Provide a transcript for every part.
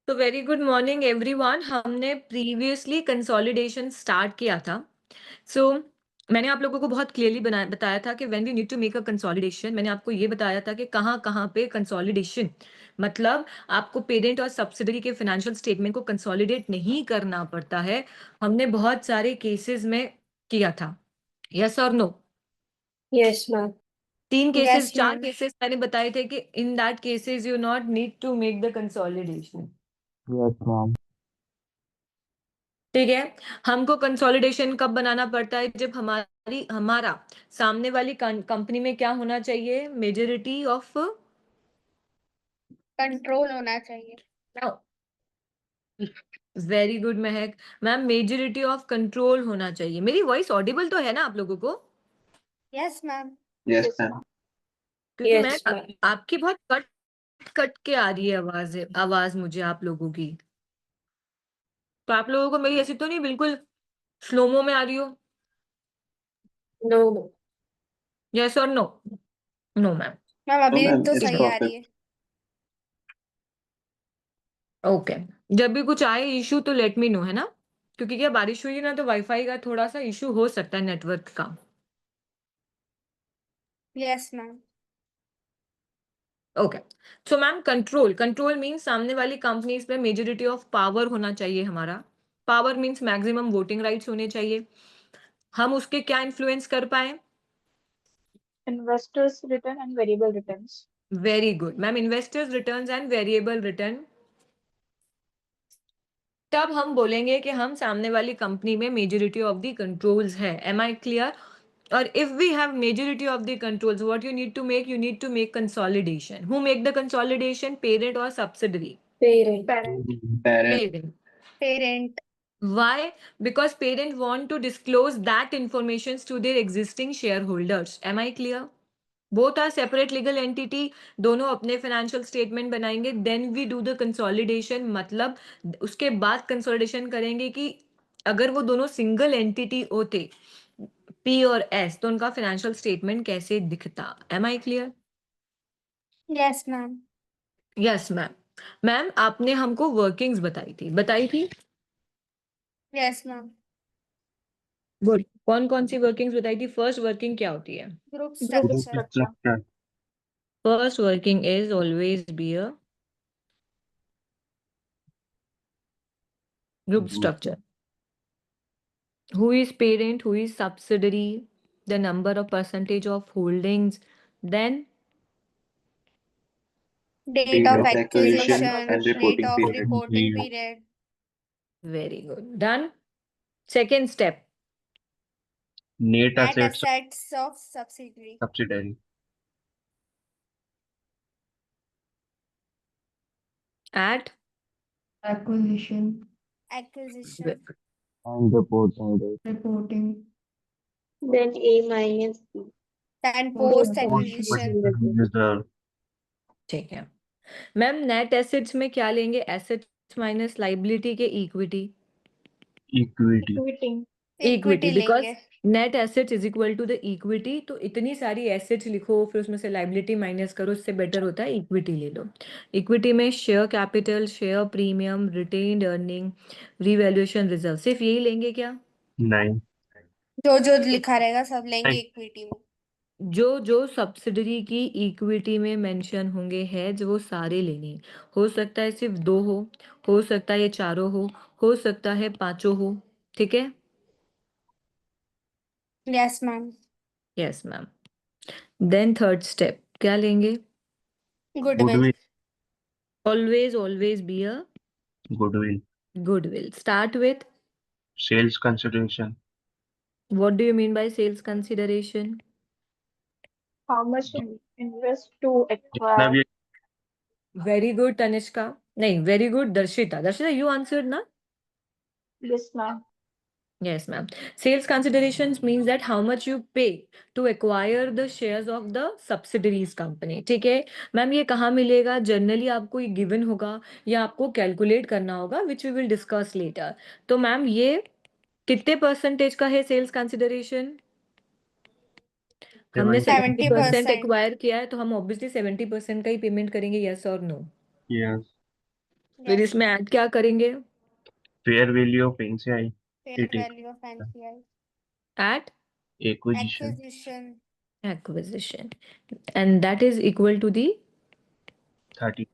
तो very good morning everyone. हमने previously consolidation start किया था। मैंने आप लोगों को बहुत क्लियरली बताया था कि when we need to make a consolidation, मैंने आपको ये बताया था कि कहाँ कहाँ पे कंसोलिडेशन मतलब आपको पेरेंट और सब्सिडरी के फाइनेंशियल स्टेटमेंट को कंसोलिडेट नहीं करना पड़ता है। हमने बहुत सारे केसेस में किया था। यस और नो? Yes, ma'am. चार ma'am. केसेस मैंने बताए थे कि in that cases you not need to make the consolidation. Yes, ma'am. ठीक है। हमको कंसोलिडेशन कब बनाना पड़ता है? जब हमारा सामने वाली कंपनी में क्या होना चाहिए? मेजोरिटी ऑफ कंट्रोल होना चाहिए। Very good Mahak ma'am, majority of control होना चाहिए। मेरी वॉइस ऑडिबल तो है ना आप लोगों को? Yes ma'am. Yes, ma'am. क्योंकि Yes, मैं ma'am. आपकी बहुत कट कट के आ रही है आवाज मुझे आप लोगों की। तो आप लोगों को मेरी ऐसी तो नहीं बिल्कुल स्लोमो में आ रही हो? नो यस और नो? No ma'am. मैम, अभी ma'am, तो it's सही आ रही है। ओके। जब भी कुछ आए इशू तो लेट मी नो, है ना? क्योंकि क्या बारिश हुई है ना, तो वाईफाई का थोड़ा सा इशू हो सकता है, नेटवर्क का। Yes ma'am. Okay. So ma'am, control control means सामने वाली कंपनीज पे मेजोरिटी ऑफ पावर होना चाहिए हमारा। Power means maximum voting rights होने चाहिए। हम उसके क्या इन्फ्लुएंस कर पाए? Investors' return and variable returns. Very good ma'am, investors returns and variable return. तब हम बोलेंगे कि हम सामने वाली कंपनी में मेजोरिटी ऑफ द कंट्रोल्स है। Am I clear? Or if we have majority of the controls, what you need to make? You need to make consolidation. Who make the consolidation? Parent or subsidiary? Parent. Parent. Parent. Parent. Parent. Why? Because parent want to disclose that information to their existing shareholders. Am I clear? Both are separate legal entity. दोनों अपने financial statement बनाएंगे. Then we do the consolidation. मतलब उसके बाद consolidation करेंगे कि अगर वो दोनों single entity होते पी और एस, तो उनका फाइनेंशियल स्टेटमेंट कैसे दिखता? Am I clear? Yes ma'am. Yes ma'am. Ma'am, आपने हमको वर्किंग्स बताई थी। Yes ma'am. गुड। कौन कौन सी वर्किंग्स बताई थी? फर्स्ट वर्किंग क्या होती है? Group Group structure. structure. First working is always be a group structure. Who is parent? Who is subsidiary? The number of percentage of holdings. Then date Date of of acquisition acquisition, and date reporting of period. Reporting period, very good. Done. Second step. Net net assets assets of subsidiary, subsidiary. At acquisition, acquisition, And reporting date. reporting, Then A minus B. Then post Post-acquisition acquisition. Reserve. ठीक है ma'am. Net assets में क्या लेंगे? Assets minus liability के equity. Equity. Equity. Equity, equity because लेंगे। Net assets is equal to the equity. तो इतनी सारी एसेट्स लिखो, फिर उसमें से लाइबिलिटी माइनस करो, उससे बेटर होता है इक्विटी ले लो। इक्विटी में share capital, share premium, retained earning, revaluation reserve, सिर्फ यही लेंगे क्या? Nine. जो जो लिखा रहेगा सब लेंगे Nine. इक्विटी में। जो जो सब्सिडरी की इक्विटी में मेंशन होंगे हेड्स, वो सारे लेने। हो सकता है सिर्फ दो हो सकता है ये चारों हो सकता है पांचों हो। ठीक है? Yes ma'am. Yes ma'am. Then third step क्या लेंगे? Goodwill. Goodwill. Always be a Goodwill. goodwill. Start with, Sales consideration. what do you mean by sales consideration? How much invest to जितना acquire? भी Very good, Tanishka. नहीं, very good, Darshita. Darshita, you answered na? Yes, ma'am. Yes, ma'am. Sales considerations means that how much you pay to acquire the shares of the subsidiaries company. ठीक है ma'am? ये कहाँ मिलेगा? Generally आपको ये given होगा या आपको कैलकुलेट करना होगा, which we will discuss later. तो मैम, ये कितने परसेंटेज का है सेल्स कंसिडरेशन? हमने 70% 70%। एक्वायर किया है, तो हम ऑब्वियसली 70% का ही पेमेंट करेंगे। यस और नो? Yes. फिर Yes. इसमें ऐड क्या करेंगे? Fair value of NCI Fair at value of NCI. At acquisition Acquisition. acquisition, and that is equal to the 30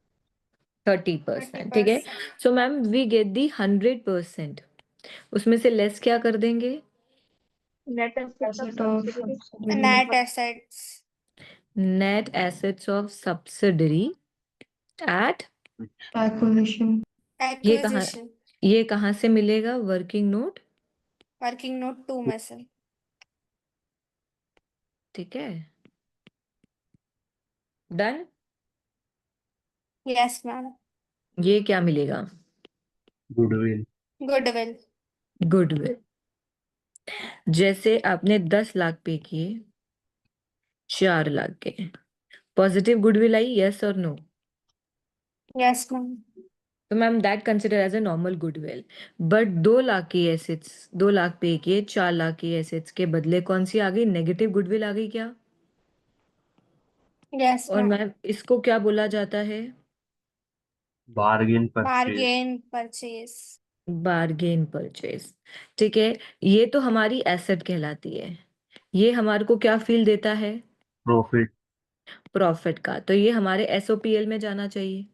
30%. ठीक है. 30%. So ma'am, we get the 100%. उसमें से लेस क्या कर देंगे? Net assets of Asset of subsidiary. subsidiary. Net assets. Net assets of subsidiary at Acquisition. ये कहाँ Acquisition. ये कहाँ से मिलेगा? Working note. Working note 2 में से. ठीक है. डन. Yes, ma'am. ये क्या मिलेगा? Goodwill Goodwill. गुडविल. जैसे आपने 10 लाख पे किए, 4 लाख के पॉजिटिव गुडविल आई, यस और नो? Yes, ma'am. तो ma'am that consider as a normal goodwill. But 2 lakh की एसेट्स, 2 लाख पे किए 4 लाख की एसेट्स के बदले कौन सी आ गई? नेगेटिव गुडविल आ गई क्या? Yes, और ma'am. मैम इसको क्या बोला जाता है? Bargain purchase Bargain purchase. Bargain purchase. ठीक है. ये तो हमारी एसेट कहलाती है. ये हमारे को क्या फील देता है? प्रॉफिट प्रॉफिट का. तो ये हमारे एसओपीएल में जाना चाहिए,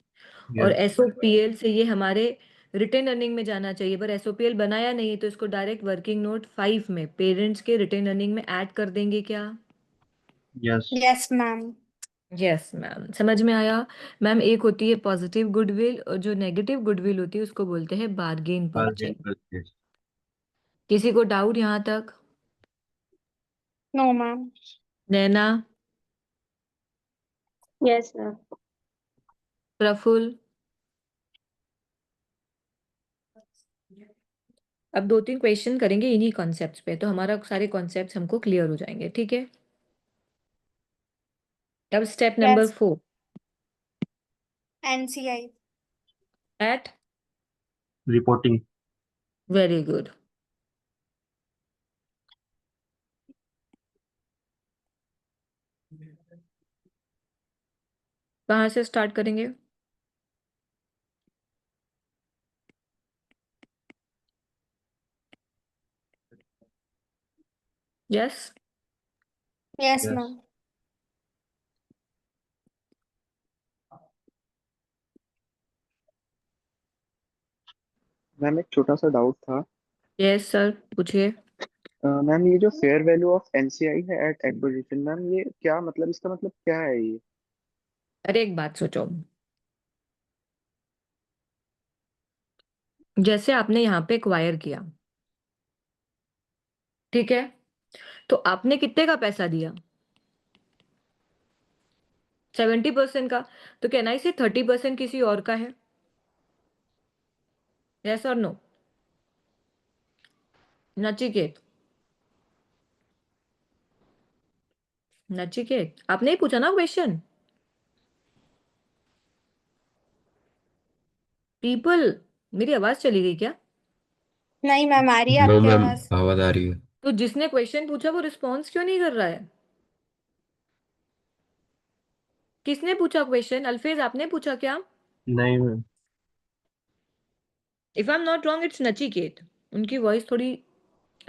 और यस एसओपीएल से ये हमारे रिटेन अर्निंग में जाना चाहिए. पर एसओपीएल बनाया नहीं तो इसको डायरेक्ट वर्किंग नोट 5 में पेरेंट्स के रिटेन अर्निंग में ऐड कर देंगे क्या? Yes Yes, ma'am. Yes ma'am. समझ में आया? मैम एक होती है पॉजिटिव गुडविल, और जो नेगेटिव गुडविल होती है उसको बोलते हैं बार्गेन बार्गेन परचेज. परचेज किसी को डाउट यहाँ तक? No, ma'am. नैना, Yes, ma'am. प्रफुल्ल, अब 2-3 क्वेश्चन करेंगे इन्हीं कॉन्सेप्ट्स पे, तो हमारा सारे कॉन्सेप्ट्स हमको क्लियर हो जाएंगे. ठीक है. अब step number Yes. 4 NCI. At. Reporting very good. कहाँ से स्टार्ट करेंगे? Yes. Yes, yes ma'am. Ma'am एक छोटा सा डाउट था। यस सर, पूछिए. मैम ये जो फेयर वैल्यू ऑफ एनसीआई है एट एक्विजिशन, मैम ये क्या मतलब, इसका मतलब क्या है ये? अरे एक बात सोचो. जैसे आपने यहाँ पे एक्वायर किया, ठीक है, तो आपने कितने का पैसा दिया? 70% का. तो कहना आई से 30% किसी और का है? यस और नो? नचिकेत, नचिकेत आपने ही पूछा ना क्वेश्चन. पीपल, मेरी आवाज चली गई क्या? नहीं मैम, आ रही है नो आपकी मैम, आवाज. आवाज आ रही है. तो जिसने क्वेश्चन पूछा वो रिस्पॉन्स क्यों नहीं कर रहा है? किसने पूछा क्वेश्चन? अल्फेज आपने पूछा क्या? नहीं ma'am if I am not wrong it's Nachiket. उनकी वॉइस थोड़ी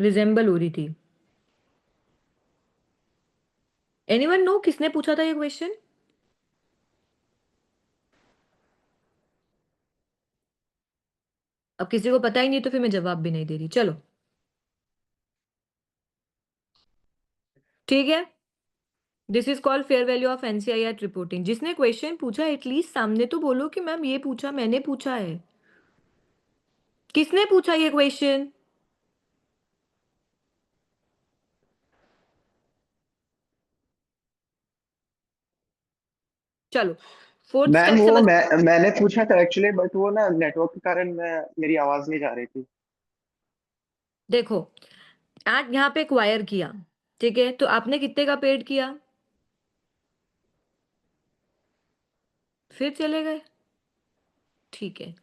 रिजेंबल हो रही थी. एनीवन नो किसने पूछा था ये क्वेश्चन? अब किसी को पता ही नहीं तो फिर मैं जवाब भी नहीं दे रही. चलो ठीक है. This is called fair value of NCI at reporting. जिसने क्वेश्चन पूछा एटलीस्ट सामने तो बोलो कि मैम ये पूछा, मैंने पूछा है. किसने पूछा ये क्वेश्चन? चलो फोर्थ मैम स्टेप वो समझ. मैंने पूछा था एक्चुअली, बट वो ना नेटवर्क के कारण मेरी आवाज नहीं जा रही थी। देखो, एट यहाँ पे एक्वायर किया, ठीक है, तो आपने कितने का पेड किया? फिर चले गए. ठीक है.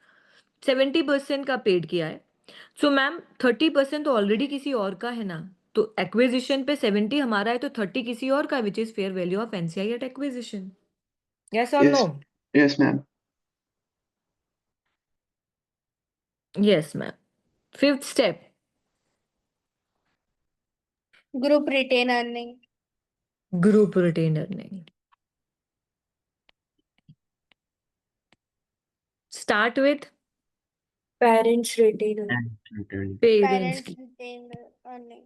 70% का पेड किया है. सो मैम 30% तो ऑलरेडी किसी और का है ना. तो एक्विजिशन पे 70 हमारा है तो 30 किसी और का, which is fair value of NCI at acquisition. Yes और no? Yes yes ma'am. Yes ma'am. Fifth step, Group retain earning. Group retain earning. Start with Parents retain. And return. Parents Parents की, retain earning.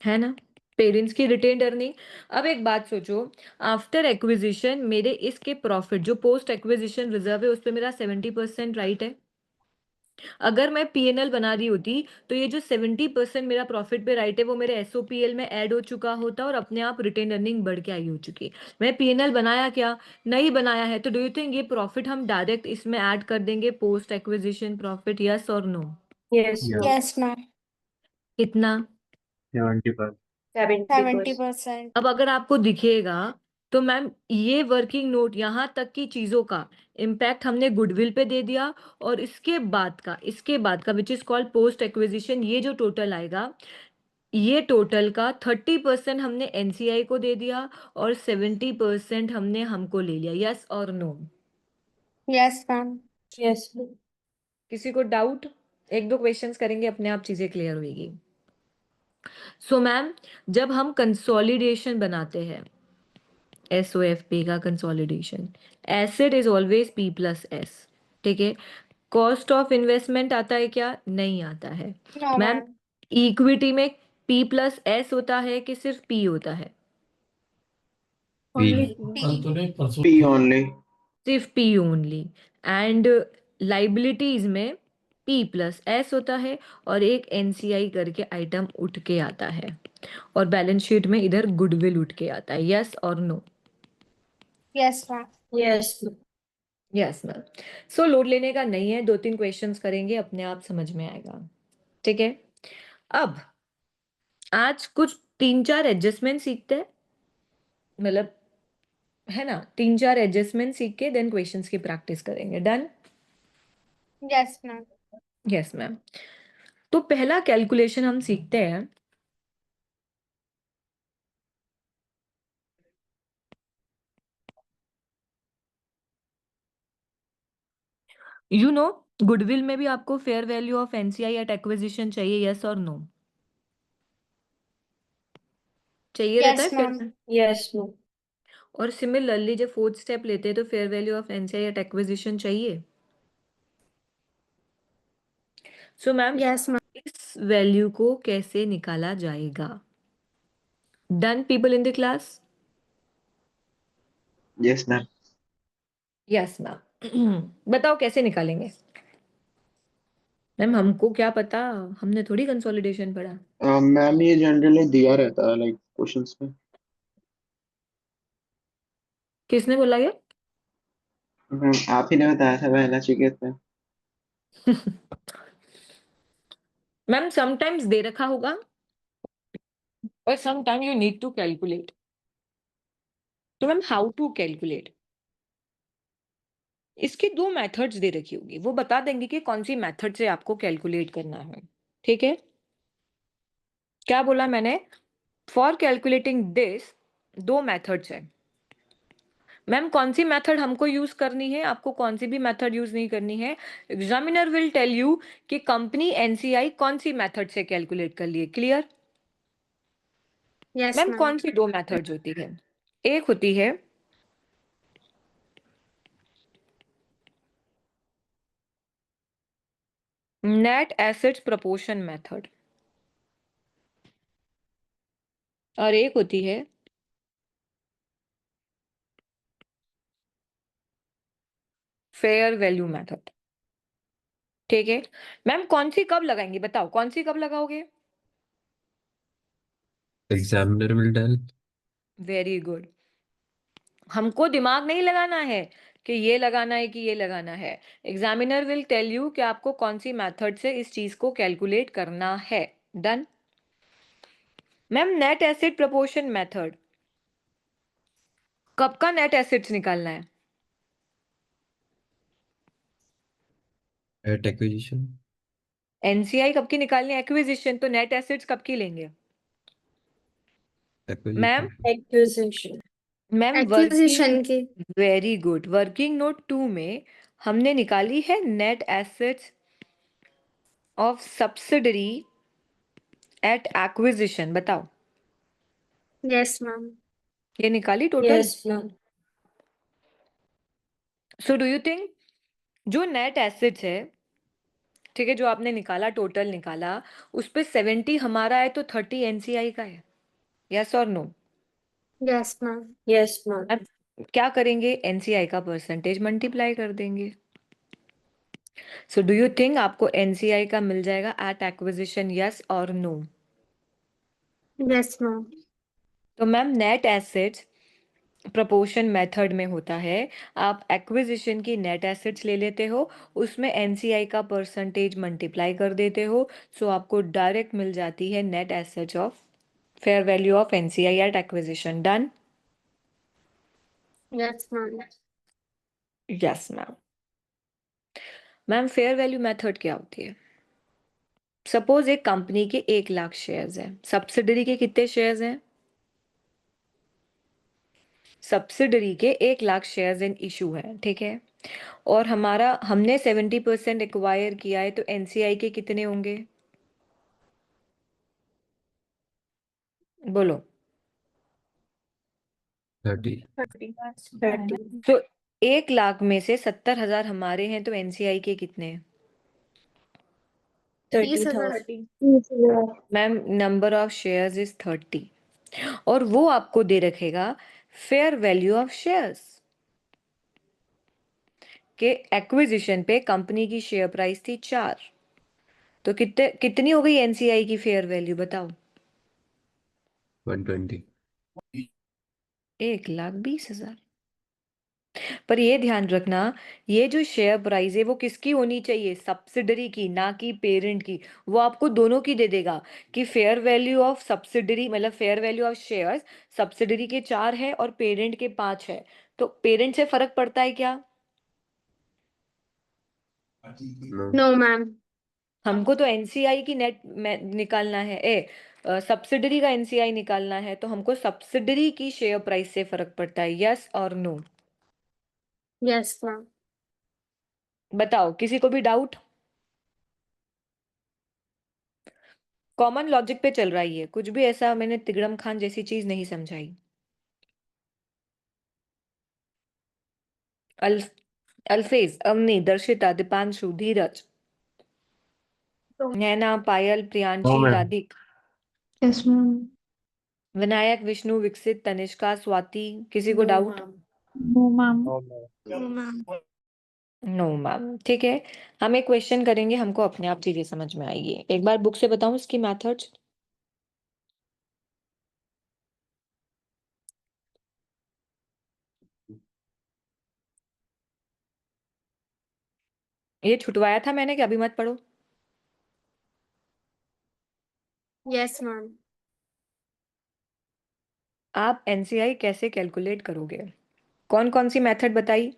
है ना, parents की retained earning. अब एक बात सोचो, after acquisition मेरे इसके प्रॉफिट जो पोस्ट एक्विजिशन रिजर्व है उस पे मेरा 70% राइट है। अगर मैं पीएनएल बना रही होती तो ये जो 70% मेरा प्रॉफिट पे राइट है वो मेरे एसओपीएल में ऐड हो चुका होता और अपने आप रिटेन अर्निंग बढ़ के आई हो चुकी। मैं पीएनएल बनाया क्या, नहीं बनाया है, तो डू यू थिंक ये प्रॉफिट हम डायरेक्ट इसमें ऐड कर देंगे पोस्ट एक्विजिशन प्रॉफिट, यस और no? Yes. Yeah. Yes, ma'am. कितना? 75. 70%. 70%. अब अगर आपको दिखेगा तो मैम ये वर्किंग नोट यहाँ तक की चीजों का इम्पैक्ट हमने गुडविल पे दे दिया, और इसके बाद का which is called post acquisition, ये जो टोटल आएगा ये टोटल का 30% हमने एनसीआई को दे दिया और 70% हमने हमको ले लिया, यस और नो? Yes, ma'am. Yes. किसी को डाउट? एक दो क्वेश्चंस करेंगे, अपने आप चीजें क्लियर होगी। सो मैम, जब हम कंसोलिडेशन बनाते हैं, एसओएफपी का consolidation, asset is always P plus S, ठीक है। कॉस्ट ऑफ इन्वेस्टमेंट आता है क्या? नहीं आता है। No, ma'am ma'am. इक्विटी में पी प्लस एस होता है कि सिर्फ पी होता है? Only. P only. सिर्फ पी ओनली। एंड लाइबिलिटीज में पी प्लस एस होता है और एक एनसीआई करके आइटम उठ के आता है, और बैलेंस शीट में इधर गुडविल उठ के आता है, यस और no? Yes, ma'am. Yes. Yes ma'am. So load लेने का नहीं है, 2-3 क्वेश्चंस करेंगे, अपने आप समझ में आएगा, ठीक है। अब आज कुछ 3-4 एडजस्टमेंट सीखते हैं, मतलब है ना, 3-4 एडजस्टमेंट सीख के देन क्वेश्चंस की प्रैक्टिस करेंगे। Done? Yes, ma'am. Yes ma'am. तो पहला कैलकुलेशन हम सीखते हैं, यू नो गुडविल में भी आपको fair value of NCI at acquisition चाहिए, यस और नो? चाहिए रहता Yes, है ma'am. फिर। Yes. No. और सिमिलरली जब फोर्थ स्टेप लेते हैं तो fair value of NCI at acquisition चाहिए। So ma'am Yes, ma'am. इस वैल्यू को कैसे निकाला जाएगा? Done people in the class? Yes, ma'am. Yes ma'am. बताओ कैसे निकालेंगे? मैम हमको क्या पता, हमने थोड़ी कंसोलिडेशन पढ़ा। मैम ये जनरली दिया रहता है लाइक क्वेश्चंस में। किसने बोला ये? आप ही ने बताया था पहला नचिकेत में। मैम समटाइम्स दे रखा होगा और sometime you need to calculate. तो मैम हाउ टू कैलकुलेट, इसके 2 मेथड्स दे रखी होगी, वो बता देंगे कि कौन सी मेथड से आपको कैलकुलेट करना है, ठीक है। क्या बोला मैंने? फॉर कैलकुलेटिंग दिस 2 मेथड्स है। मैम कौन सी मेथड हमको यूज करनी है, आपको कौन सी भी मेथड यूज नहीं करनी है। एग्जामिनर विल टेल यू कि कंपनी एनसीआई कौन सी मेथड से कैलकुलेट कर लिए, क्लियर? Yes, ma'am ma'am. कौन सी 2 मेथड्स होती है? एक होती है नेट एसेट्स प्रपोर्शन मेथड और एक होती है फेयर वैल्यू मेथड, ठीक है। मैम कौन सी कब लगाएंगे, बताओ कौन सी कब लगाओगे? Examiner will tell. Very good. हमको दिमाग नहीं लगाना है कि ये लगाना है कि ये लगाना है। एग्जामिनर विल टेल यू कि आपको कौन सी मेथड से इस चीज को कैलकुलेट करना है। Done? Ma'am net asset proportion method कब का नेट एसेट्स निकालना है? At acquisition. एनसीआई कब की निकालनी है? एक्विजिशन, तो नेट एसेट्स कब की लेंगे? Ma'am acquisition. Acquisition. Ma'am Acquisition working, की. वेरी गुड, वर्किंग नोट 2 में हमने निकाली है net assets of subsidiary at acquisition, बताओ। Yes, ma'am. ये निकाली total? Yes, ma'am. So do you think जो नेट एसेट्स है, ठीक है, जो आपने निकाला, टोटल निकाला, उस पे 70 हमारा है तो 30 एनसीआई का है? यस और no? Yes, ma'am. Yes, ma'am. अब क्या करेंगे, एनसीआई का परसेंटेज मल्टीप्लाई कर देंगे। सो डू यू थिंक आपको एनसीआई का मिल जाएगा एट एक्विजिशन, यस और नो? Yes, ma'am. तो ma'am net assets proportion method में होता है, आप एक्विजिशन की नेट एसेट्स ले लेते हो, उसमें एनसीआई का परसेंटेज मल्टीप्लाई कर देते हो, सो आपको डायरेक्ट मिल जाती है net assets of fair value of NCI at acquisition. Done? Yes, ma'am. Yes ma'am. Ma'am fair value method क्या होती है? सपोज एक कंपनी के 1 लाख शेयर्स हैं, सब्सिडरी के कितने शेयर्स हैं? सब्सिडरी के 1 लाख शेयर्स इन इशू है, ठीक है, और हमने 70% एक्वायर किया है, तो एनसीआई के कितने होंगे, बोलो। 30। 30. तो 1 लाख में से 70,000 हमारे हैं, तो एनसीआई के कितने हैं? 30,000. Ma'am number of shares is 30, और वो आपको दे रखेगा फेयर वैल्यू ऑफ शेयर्स के एक्विजिशन पे कंपनी की शेयर प्राइस थी 4, तो कितनी हो गई एनसीआई की फेयर वैल्यू, बताओ। 120। 1,20,000। पर ये ध्यान रखना, ये जो शेयर प्राइस है वो किसकी होनी चाहिए, सब्सिडरी की, ना कि पेरेंट की। वो आपको दोनों की दे देगा कि फेयर वैल्यू ऑफ सब्सिडरी मतलब fair value of shares subsidiary के 4 है और पेरेंट के 5 है, तो पेरेंट से फर्क पड़ता है क्या? No. No, ma'am. हमको तो एनसीआई की नेट निकालना है, सब्सिडरी का एनसीआई निकालना है, तो हमको सब्सिडरी की शेयर प्राइस से फर्क पड़ता है, यस और नो? Yes, ma'am. बताओ, किसी को भी डाउट? कॉमन लॉजिक पे चल रहा है ये, कुछ भी ऐसा मैंने तिगड़म खान जैसी चीज नहीं समझाई। अल अल्फेज, अवनी, दर्शिता, दीपांशु, धीरज, नैना, पायल, No, Priyanshi, ma'am. Radhika, Yes, ma'am. Vinayak, Vishnu, विकसित, तनिष्का, स्वाति, किसी को No, doubt? ma'am. No, ma'am. No, ma'am. No ma'am, ठीक है। हम एक क्वेश्चन करेंगे, हमको अपने आप चीजें समझ में आएगी। एक बार बुक से बताऊं इसकी मेथड्स। ये छुटवाया था मैंने कि अभी मत पढ़ो? Yes, ma'am. आप एनसीआई कैसे कैलकुलेट करोगे? कौन कौन सी मेथड बताई?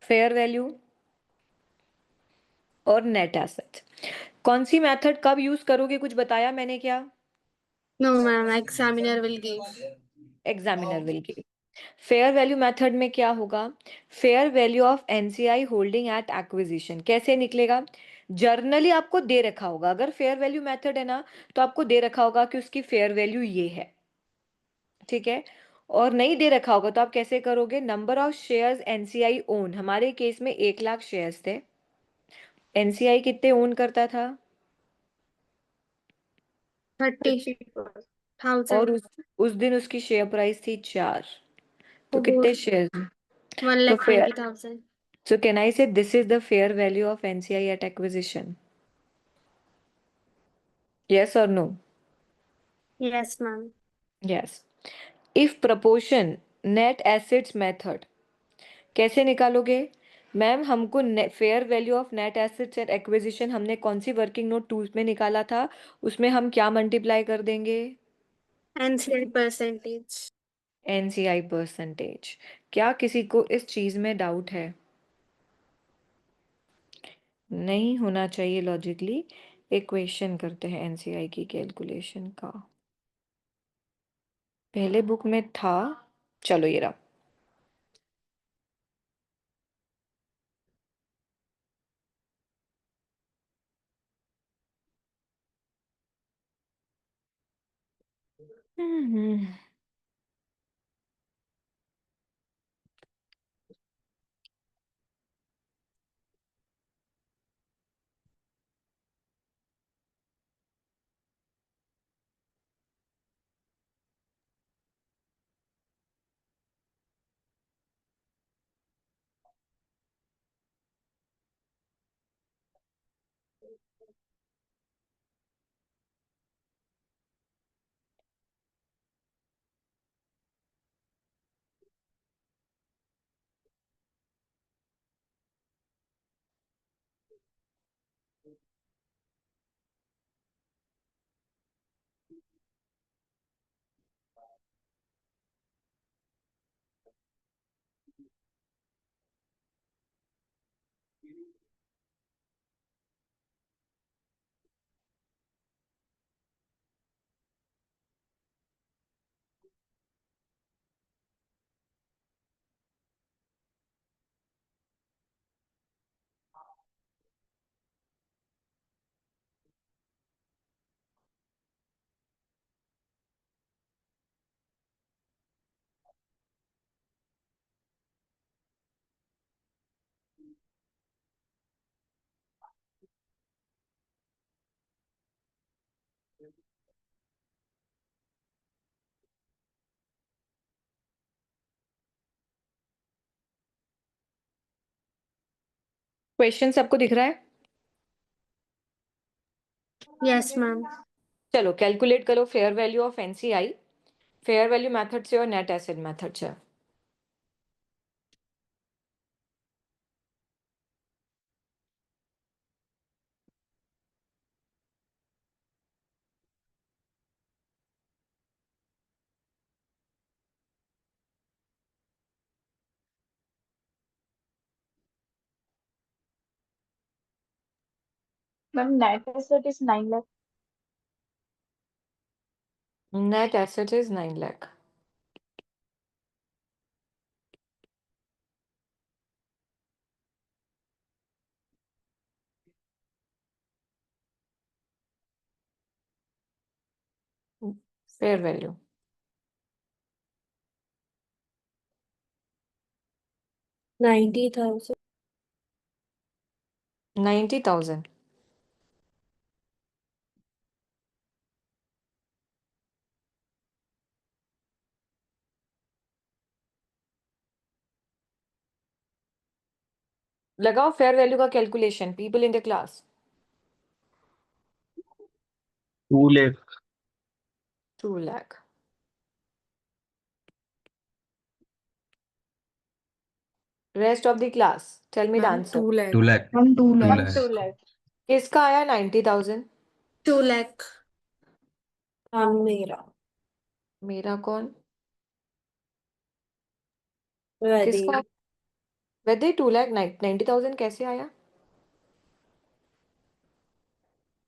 फेयर वैल्यू और नेट एसेट। कौन सी मेथड कब यूज करोगे, कुछ बताया मैंने क्या? No, ma'am. Examiner will give. Examiner will give. Fair value method में क्या होगा, fair value of NCI holding at acquisition कैसे निकलेगा? जर्नली आपको दे रखा होगा, अगर फेयर वैल्यू मेथड है ना, तो आपको दे रखा होगा कि उसकी फेयर वैल्यू ये है, ठीक है। और नहीं दे रखा होगा तो आप कैसे करोगे, number of shares NCI own, हमारे केस में 1 लाख शेयर्स थे, एनसीआई कितने ओन करता था, 30,000. और उस दिन उसकी शेयर प्राइस थी 4, तो Oh, कितने शेयर? तो fair, 1,20,000. so can I say this is the fair value of NCI at acquisition? Yes or no? Yes, ma'am. Yes. If proportion net assets method कैसे निकालोगे? मैम हमको fair value of net assets at acquisition हमने कौन सी working note tools में निकाला था, उसमें हम क्या मल्टीप्लाई कर देंगे? NCI percentage. NCI percentage. क्या किसी को इस चीज में डाउट है? नहीं होना चाहिए लॉजिकली। एक क्वेश्चन करते हैं एनसीआई की कैलकुलेशन का, पहले बुक में था, चलो ये रहा। हम्म। क्वेश्चन सबको दिख रहा है? Yes, ma'am. चलो कैलकुलेट करो fair value of NCI fair value method से और नेट एसेट मेथड से। Ma'am, net asset is 9 lakh. Net asset is 9 lakh. Fair value 90,000. 90,000। लगाओ फेयर वैल्यू का calculation people in the class. 2 lakh. 2 lakh. Rest of the class tell me the Ma'am, answer. 2 lakh. 2 lakh. Ma'am, 2 2 lakh. lakh. 2 lakh. किसका आया 90,000? 2 lakh. Mera. मेरा कौन? Ready. किसका? वैसे 2 लाख 90,000 कैसे आया?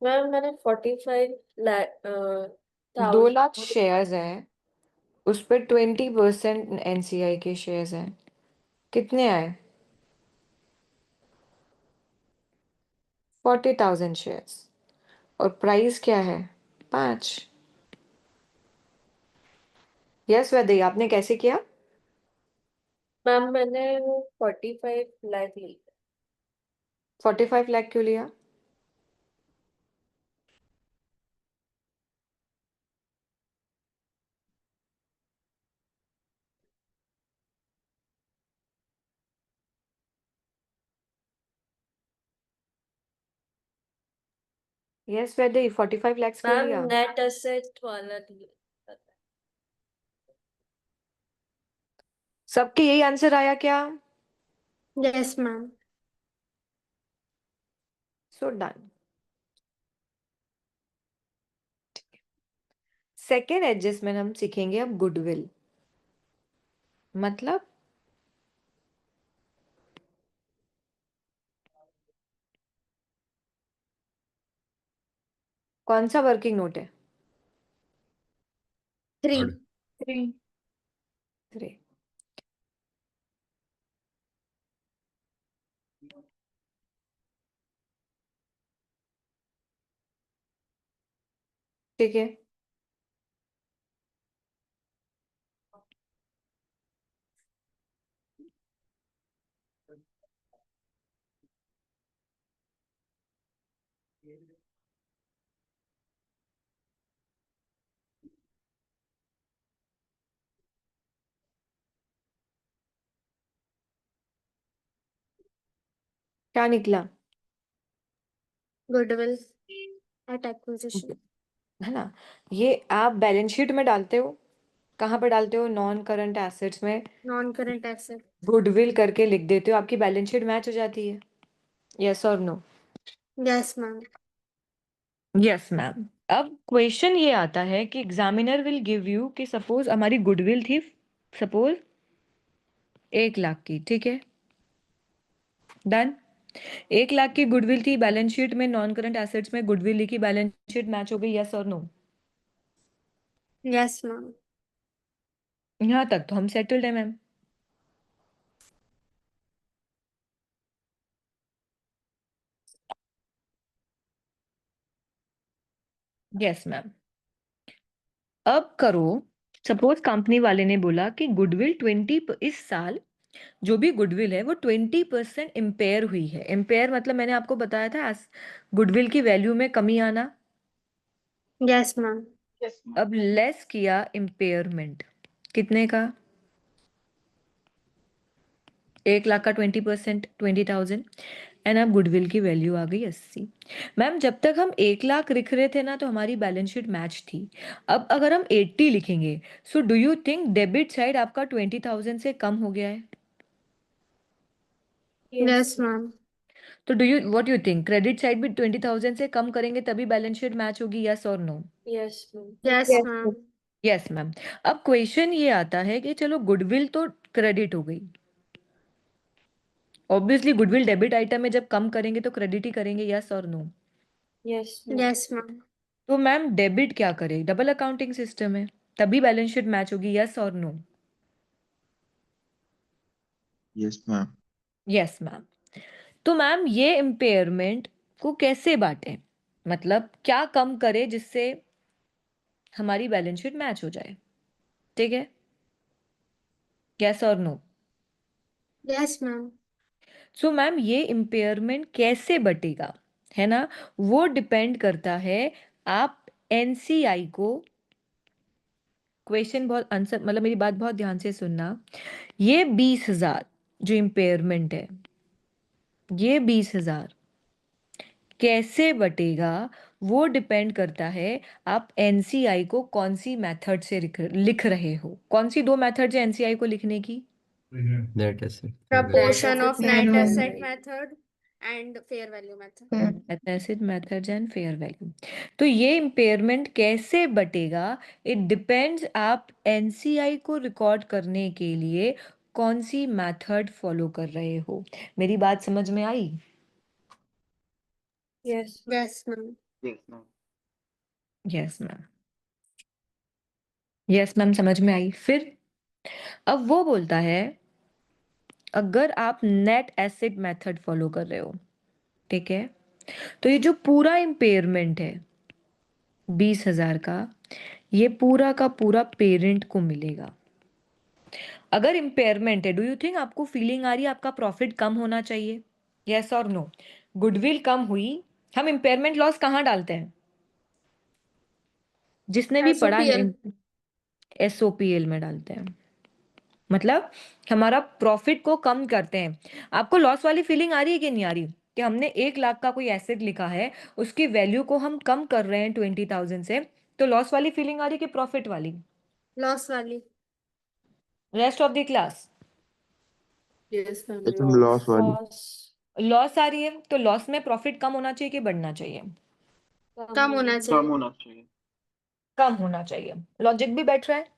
मैम मैंने 45 लाख 2 लाख शेयर्स हैं, उस पर 20% एनसीआई के शेयर्स हैं। कितने आए? 40,000 शेयर्स। और प्राइस क्या है? 5। यस वैदे आपने कैसे किया? मैम मैंने 45 लाख ली। 45 लाख क्यों लिया? यस वैदे 45 लाख क्यों मैम लिया? नेट एसेट वाला लिया। सबके यही आंसर आया क्या? Yes, ma'am. So done. Second adjustment हम सीखेंगे अब गुडविल। मतलब कौन सा वर्किंग नोट है? 3. Third. 3. अरे ठीक है। क्या निकला? Goodwill at acquisition. है ना? ये आप बैलेंस शीट में डालते हो, कहाँ पे डालते हो? नॉन करंट एसेट्स में Non-current asset. गुडविल करके लिख देते हो, आपकी बैलेंस शीट मैच हो जाती है। यस और no? Yes, ma'am. Yes ma'am. अब क्वेश्चन ये आता है कि एग्जामिनर विल गिव यू कि सपोज हमारी गुडविल थी, सपोज 1 लाख की, ठीक है, डन। 1 लाख की गुडविल थी, बैलेंस शीट में नॉन करंट एसेट्स में गुडविल लिखी, बैलेंस शीट मैच हो गई, यस और नो? Yes, ma'am. यहाँ तक तो हम सेटल्ड है मैम। Yes ma'am. अब करो, सपोज कंपनी वाले ने बोला कि गुडविल 20 इस साल जो भी गुडविल है वो 20% इम्पेयर हुई है। इम्पेयर मतलब मैंने आपको बताया था गुडविल की वैल्यू में कमी आना। Yes, ma'am. अब लेस किया इम्पेयरमेंट, कितने का? 1 लाख का 20%, 20,000, एंड अब गुडविल की वैल्यू आ गई 80। मैम जब तक हम 1 लाख लिख रहे थे ना तो हमारी बैलेंस शीट मैच थी। अब अगर हम 80 लिखेंगे, सो do you think debit side आपका 20,000 से कम हो गया है? Yes, ma'am. तो do you what you think, credit side भी 20,000 से कम करेंगे तभी बैलेंस शीट मैच होगी, यस और no? Yes, ma'am. Yes, ma'am. Yes ma'am. अब क्वेश्चन ये आता है कि चलो गुडविल तो क्रेडिट हो गई, ऑब्वियसली गुडविल डेबिट आइटम में जब कम करेंगे तो क्रेडिट ही करेंगे, यस और no? Yes, ma'am. Yes, ma'am. तो मैम डेबिट क्या करे, डबल अकाउंटिंग सिस्टम है, तभी बैलेंस शीट मैच होगी, यस और no? Yes ma'am. Yes ma'am. तो मैम ये इम्पेयरमेंट को कैसे बांटे, मतलब क्या कम करे जिससे हमारी बैलेंस शीट मैच हो जाए, ठीक है, यस और no? Yes, ma'am. So ma'am ये इम्पेयरमेंट कैसे बटेगा, है ना, वो डिपेंड करता है आप एनसीआई को, क्वेश्चन बहुत आंसर मतलब मेरी बात बहुत ध्यान से सुनना, ये 20,000 जो इम्पेयरमेंट है, ये 20,000 कैसे बटेगा वो डिपेंड करता है आप एनसीआई को कौन सी मेथड से लिख रहे हो। कौन सी 2 मेथड है एनसीआई को लिखने की? Net asset. Proportion asset of fair net value. asset method and fair value method. Fair. Acid methods and fair value. तो ये इम्पेयरमेंट कैसे बटेगा, इट डिपेंड्स आप एनसीआई को रिकॉर्ड करने के लिए कौन सी मेथड फॉलो कर रहे हो। मेरी बात समझ में आई? Yes. Yes, ma'am. Yes ma'am. Yes ma'am. Yes ma'am समझ में आई। फिर अब वो बोलता है अगर आप नेट एसिड मेथड फॉलो कर रहे हो, ठीक है, तो ये जो पूरा इम्पेयरमेंट है 20,000 का, ये पूरा का पूरा पेरेंट को मिलेगा। अगर इम्पेयरमेंट है, डू यू थिंक आपको फीलिंग आ रही है आपका प्रॉफिट कम होना चाहिए, यस और नो? गुडविल कम हुई, हम इम्पेयरमेंट लॉस कहाँ डालते हैं? जिसने भी पढ़ा है SOPL. एसओपीएल में डालते हैं, मतलब हमारा प्रॉफिट को कम करते हैं। आपको लॉस वाली फीलिंग आ रही है कि नहीं आ रही, कि हमने 1 लाख का कोई एसेट लिखा है, उसकी वैल्यू को हम कम कर रहे हैं 20,000 से, तो लॉस वाली फीलिंग आ रही है कि प्रॉफिट वाली? Loss वाली. Rest of the class Yes, ma'am. एकदम लॉस वाली। Loss. लॉस आ रही है, तो लॉस में प्रॉफिट कम होना चाहिए कि बढ़ना चाहिए? कम होना कम चाहिए. होना चाहिए। कम होना चाहिए। लॉजिक भी बैठ रहा है।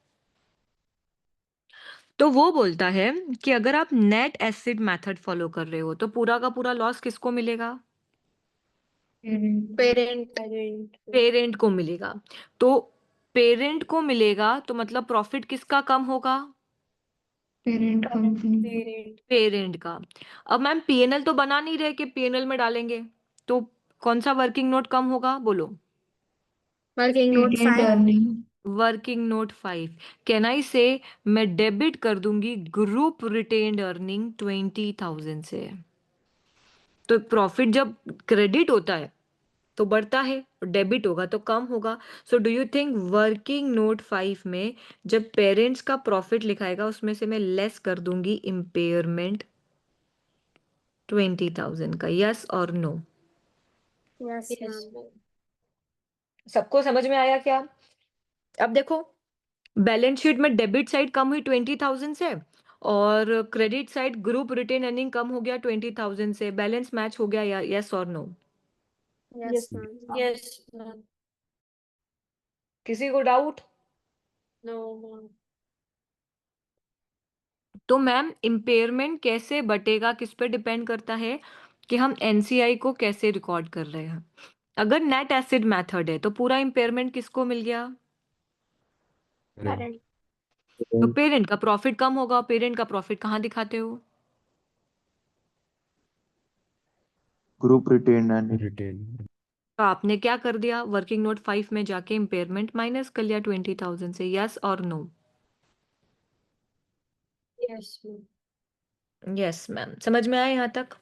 तो वो बोलता है कि अगर आप नेट एसिड मेथड फॉलो कर रहे हो तो पूरा का पूरा लॉस किसको मिलेगा? Parent. Parent. Parent. पेरेंट को मिलेगा। तो पेरेंट को मिलेगा तो मतलब प्रॉफिट किसका कम होगा? Parent company. Parent. पेरेंट का। अब मैम पीएनएल तो बना नहीं रहे कि पीएनएल में डालेंगे, तो कौन सा वर्किंग नोट कम होगा, बोलो? Working note Parent 5. earning. Working note 5। Can I से मैं डेबिट कर दूंगी ग्रुप रिटेन्ड अर्निंग 20,000 से। तो प्रॉफिट जब क्रेडिट होता है तो बढ़ता है, डेबिट होगा तो कम होगा। सो do you think working note 5 में जब पेरेंट्स का प्रॉफिट लिखाएगा उसमें से मैं लेस कर दूंगी इम्पेयरमेंट? 20,000 का, यस और no? Yes, Yes, ma'am. ma'am. सबको समझ में आया क्या? अब देखो, बैलेंस शीट में डेबिट साइड कम हुई 20,000 से, और credit side group retain earning कम हो गया 20,000 से। बैलेंस मैच हो गया, या यस और no? Yes, ma'am. Yes, ma'am. किसी को डाउट? No, ma'am. तो मैम इम्पेयरमेंट कैसे बटेगा, किस पे डिपेंड करता है कि हम एनसीआई को कैसे रिकॉर्ड कर रहे हैं। अगर नेट एसिड मेथड है तो पूरा इम्पेयरमेंट किसको मिल गया? Parent. तो पेरेंट का प्रॉफिट कम होगा। पेरेंट का प्रॉफिट कहाँ दिखाते हो? Group retained earning. Retain. तो आपने क्या कर दिया, वर्किंग नोट 5 में जाके इम्पेयरमेंट माइनस कर लिया 20,000 से, यस और no? Yes, ma'am. Yes ma'am, समझ में आया यहाँ तक?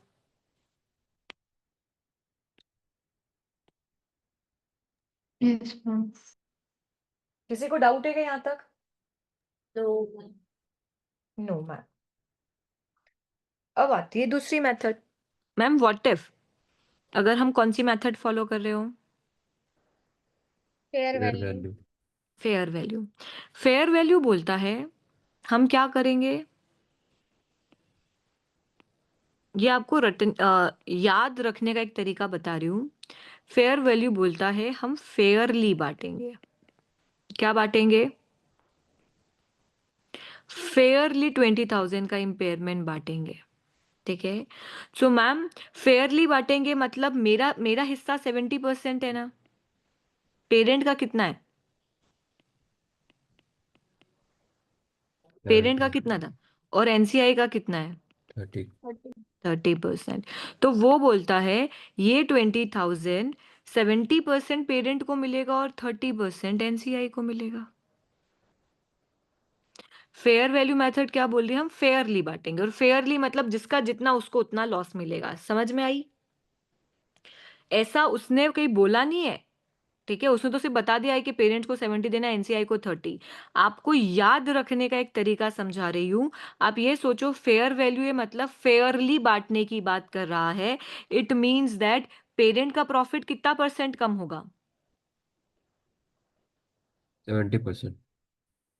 Yes, ma'am. किसी को डाउट है क्या यहाँ तक? No, ma'am. No ma'am. अब आती है दूसरी मेथड। मैम व्हाट इफ, अगर हम कौन सी मेथड फॉलो कर रहे हो? Fair Fair value. value. Fair value. Fair value बोलता है हम क्या करेंगे, ये आपको याद रखने का एक तरीका बता रही हूँ। फेयर वैल्यू बोलता है हम फेयरली बांटेंगे। क्या बांटेंगे? फेयरली 20,000 का इम्पेयरमेंट बांटेंगे। ठीक है, सो मैम फेयरली बांटेंगे मतलब मेरा मेरा हिस्सा 70% है ना। पेरेंट का कितना है? पेरेंट का 30. कितना था? और एनसीआई का कितना है? 30. 30%। तो वो बोलता है ये 20,000 70% पेरेंट को मिलेगा और 30% एनसीआई को मिलेगा। फेयर वैल्यू मेथड क्या बोल रही है, हम फेयरली बांटेंगे, और फेयरली मतलब जिसका जितना उसको उतना लॉस मिलेगा। समझ में आई? ऐसा उसने कहीं बोला नहीं है, ठीक है, उसने तो सिर्फ बता दिया है कि पेरेंट्स को 70 देना, एनसीआई को 30। आपको याद रखने का एक तरीका समझा रही हूं। आप ये सोचो फेयर वैल्यू है मतलब फेयरली बांटने की बात कर रहा है। इट मींस दैट पेरेंट का प्रॉफिट कितना परसेंट कम होगा? 70%.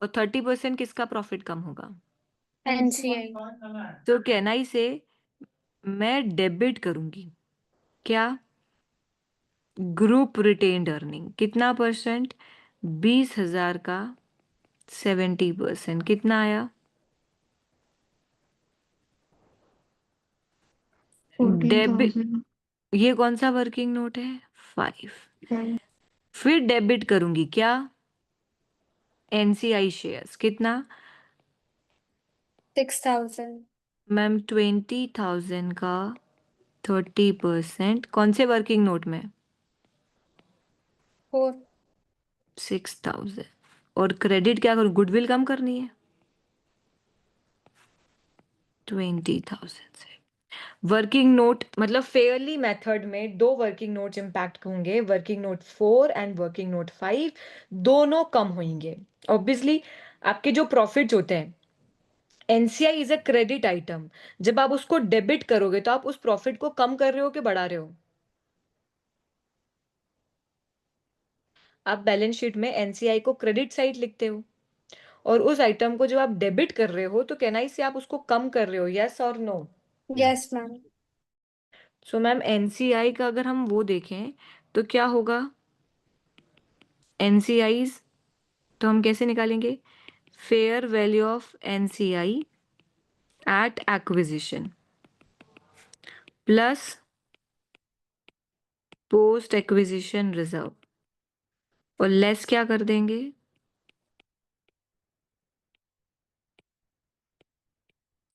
और 30% किसका प्रॉफिट कम होगा? NCI. तो कहना ही से मैं डेबिट करूंगी क्या? ग्रुप रिटेन्ड अर्निंग कितना परसेंट? 20,000 का 70% कितना आया? डेबिट। 14,000. ये कौन सा वर्किंग नोट है? 5। Right. फिर डेबिट करूंगी क्या? एनसीआई शेयर्स कितना? 6,000. मैम 20,000 का 30% कौन से वर्किंग नोट में? 4. 6,000। और क्रेडिट क्या करूं, गुडविल कम करनी है 20,000 से। वर्किंग नोट मतलब फेयरली मेथड में दो वर्किंग नोट्स इंपैक्ट होंगे, working note 4 and working note 5, दोनों कम होंगे। ऑब्वियसली आपके जो प्रॉफिट्स होते हैं, NCI is a credit item, जब आप उसको डेबिट करोगे तो आप उस प्रॉफिट को कम कर रहे हो कि बढ़ा रहे हो? आप बैलेंस शीट में एनसीआई को क्रेडिट साइड लिखते हो, और उस आइटम को जब आप डेबिट कर रहे हो तो कहना से आप उसको कम कर रहे हो, यस और no? Yes, ma'am. So ma'am NCI का अगर हम वो देखें तो क्या होगा? एनसीआई तो हम कैसे निकालेंगे? Fair value of NCI at acquisition plus post acquisition reserve, और लेस क्या कर देंगे?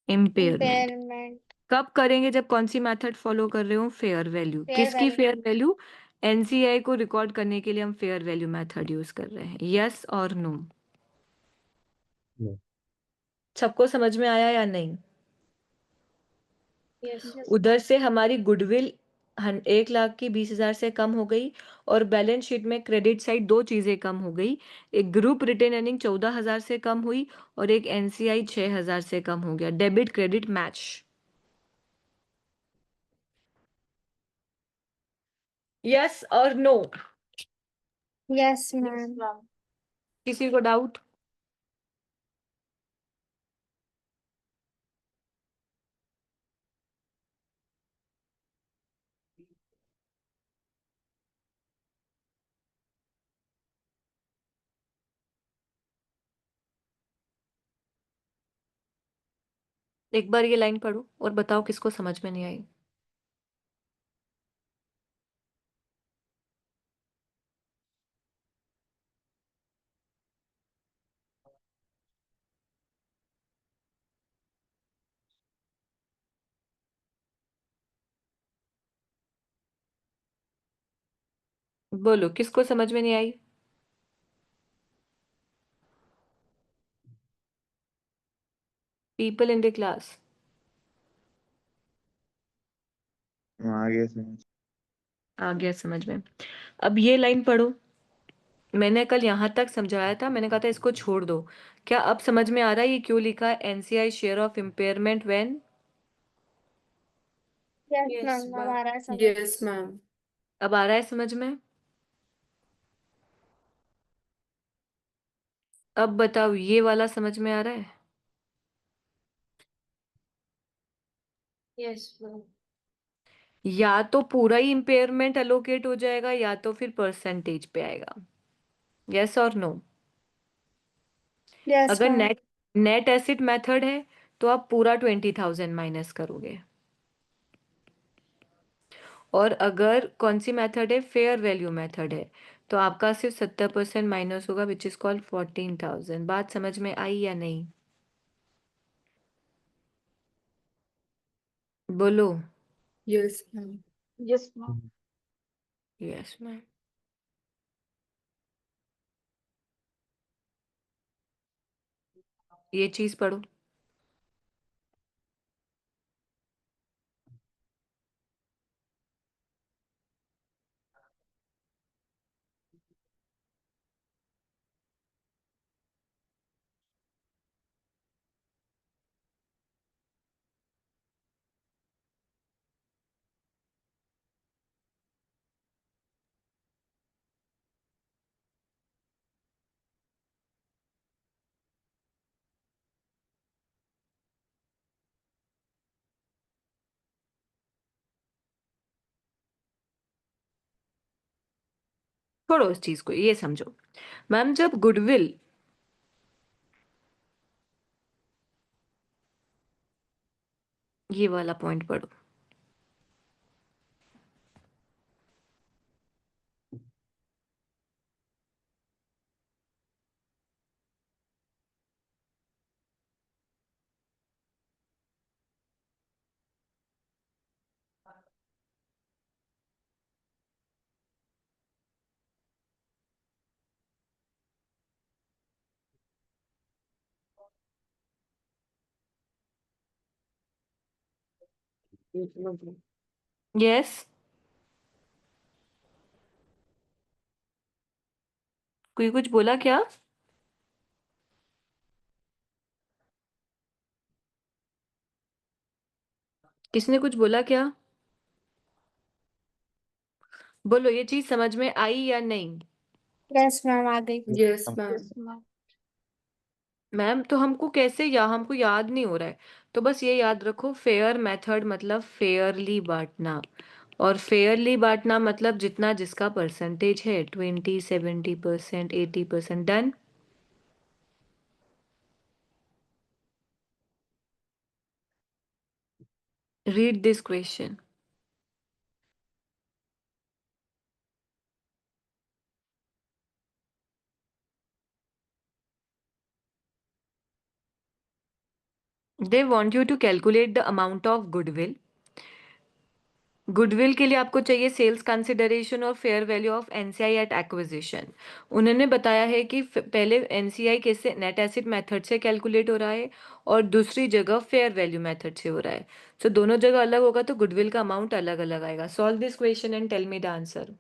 इम्पेयरमेंट। Impairment. कब करेंगे? जब कौन सी मेथड फॉलो कर रहे हो? Fair value. Fair किसकी value. Fair value? एनसीआई को रिकॉर्ड करने के लिए हम फेयर वैल्यू मेथड यूज कर रहे हैं, यस और नो? No. सबको समझ में आया या नहीं? Yes. उधर से हमारी गुडविल 1,00,000 की 20,000 से कम हो गई, और बैलेंस शीट में क्रेडिट साइड दो चीजें कम हो गई। एक ग्रुप रिटेन अर्निंग 14,000 से कम हुई, और एक एनसीआई 6,000 से कम हो गया। Debit credit match. यस और नो? Yes, ma'am. किसी को डाउट? एक बार ये लाइन पढ़ो और बताओ किसको समझ में नहीं आई। बोलो किसको समझ में नहीं आई? People in the class. आ गया समझ। आ गया समझ में। अब ये लाइन पढ़ो। मैंने कल यहाँ तक समझाया था, मैंने कहा था इसको छोड़ दो। क्या अब समझ में आ रहा है ये क्यों लिखा है? NCI share of impairment when. Yes, Yes, ma'am. ma'am. हमारा समझ। Yes, ma'am. अब आ रहा है समझ में? अब बताओ ये वाला समझ में आ रहा है? Yes, ma'am. या तो पूरा ही इम्पेयरमेंट अलोकेट हो जाएगा या तो फिर परसेंटेज पे आएगा। यस और नो? Yes, अगर ma'am. Net net asset method है तो आप पूरा 20,000 माइनस करोगे। और अगर कौन सी मेथड है? फेयर वैल्यू मेथड है तो आपका सिर्फ 70% माइनस होगा, विच इज कॉल्ड 14,000। बात समझ में आई या नहीं? बोलो। Yes, ma'am. Yes, ma'am. Yes ma'am. ये चीज पढ़ो। छोड़ो इस चीज को, ये समझो। मैम जब गुडविल ये वाला पॉइंट पढ़ो। यस। कोई कुछ बोला क्या? किसने कुछ बोला क्या? बोलो ये चीज समझ में आई या नहीं? Yes, ma'am. आ गई। Yes, ma'am. Yes, ma'am. Ma'am तो हमको कैसे, या हमको याद नहीं हो रहा है। तो बस ये याद रखो, फेयर मेथड मतलब फेयरली बांटना। और फेयरली बांटना मतलब जितना जिसका परसेंटेज है, 20, 70%, 80%। Done. Read this question. They want you to calculate the amount of goodwill. Goodwill के लिए आपको चाहिए सेल्स कंसिडरेशन और fair value of NCI at acquisition. उन्होंने बताया है कि पहले एनसीआई कैसे नेट एसिड मेथड से कैलकुलेट हो रहा है और दूसरी जगह फेयर वैल्यू मेथड से हो रहा है। सो दोनों जगह अलग होगा तो गुडविल का अमाउंट अलग अलग आएगा। Solve this question and tell me the answer.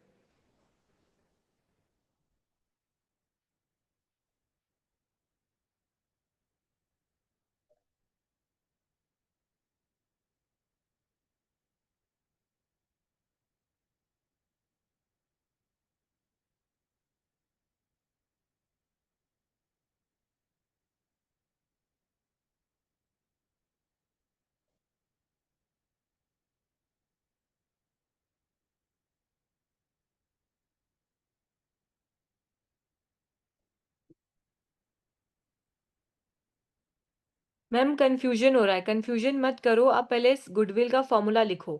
Ma'am confusion हो रहा है, कंफ्यूजन मत करो, आप पहले गुडविल का फॉर्मूला लिखो।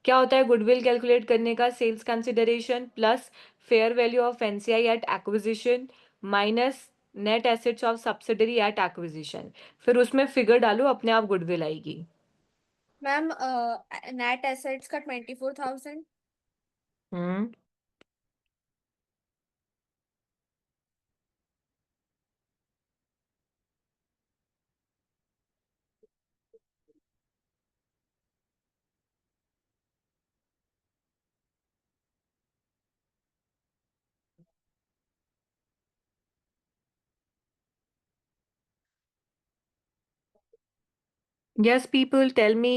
क्या होता है गुडविल कैलकुलेट करने का? Sales consideration plus fair value of NCI at acquisition minus net assets of subsidiary at acquisition, फिर उसमें फिगर डालो, अपने आप गुडविल आएगी। मैम नेट एसेट्स का 24,000। Hmm yes people tell me.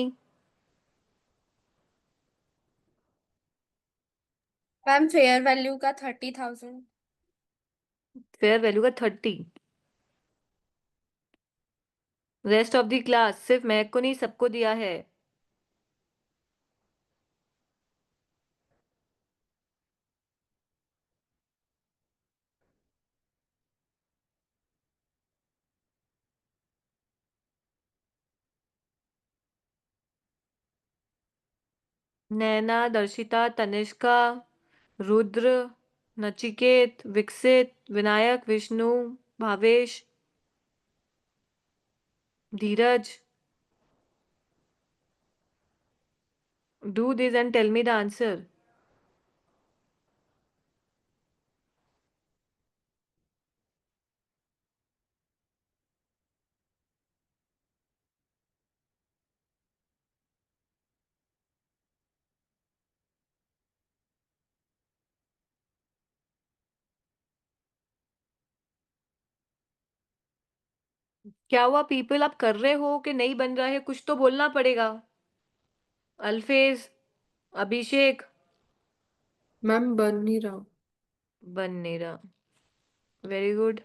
Ma'am fair value का 30,000। फेयर वैल्यू का 30, rest of the class सिर्फ मैं को नहीं सबको दिया है। नैना, दर्शिता, तनिष्का, रुद्र, नचिकेत, विकसित, विनायक, विष्णु, भावेश, धीरज, do this and tell me the answer. क्या हुआ पीपल, आप कर रहे हो कि नहीं बन रहा है? कुछ तो बोलना पड़ेगा। अल्फेज, अभिषेक, मैम बन नहीं रहा। बन नहीं रहा। Very good.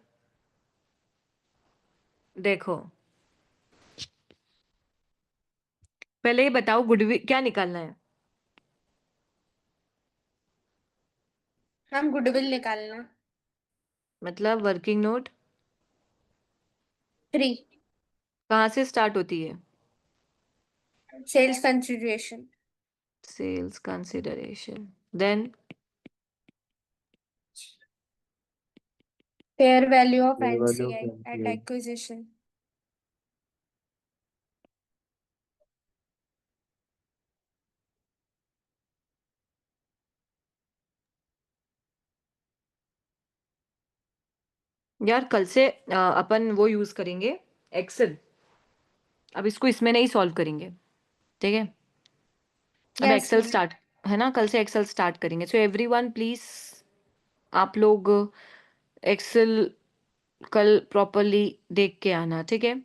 देखो पहले ये बताओ गुडविल क्या निकालना है? मैम गुडविल निकालना। मतलब वर्किंग नोट 3 कहाँ से स्टार्ट होती है? Sales consideration. Sales consideration, then fair value of fair value of NCI at NCI. Acquisition. यार कल से अपन वो यूज करेंगे, एक्सेल। अब इसको इसमें नहीं सॉल्व करेंगे, ठीक है? अब यस एक्सेल मैम। स्टार्ट है ना, कल से एक्सेल स्टार्ट करेंगे। सो एवरीवन प्लीज, आप लोग एक्सेल कल प्रॉपरली देख के आना, ठीक है?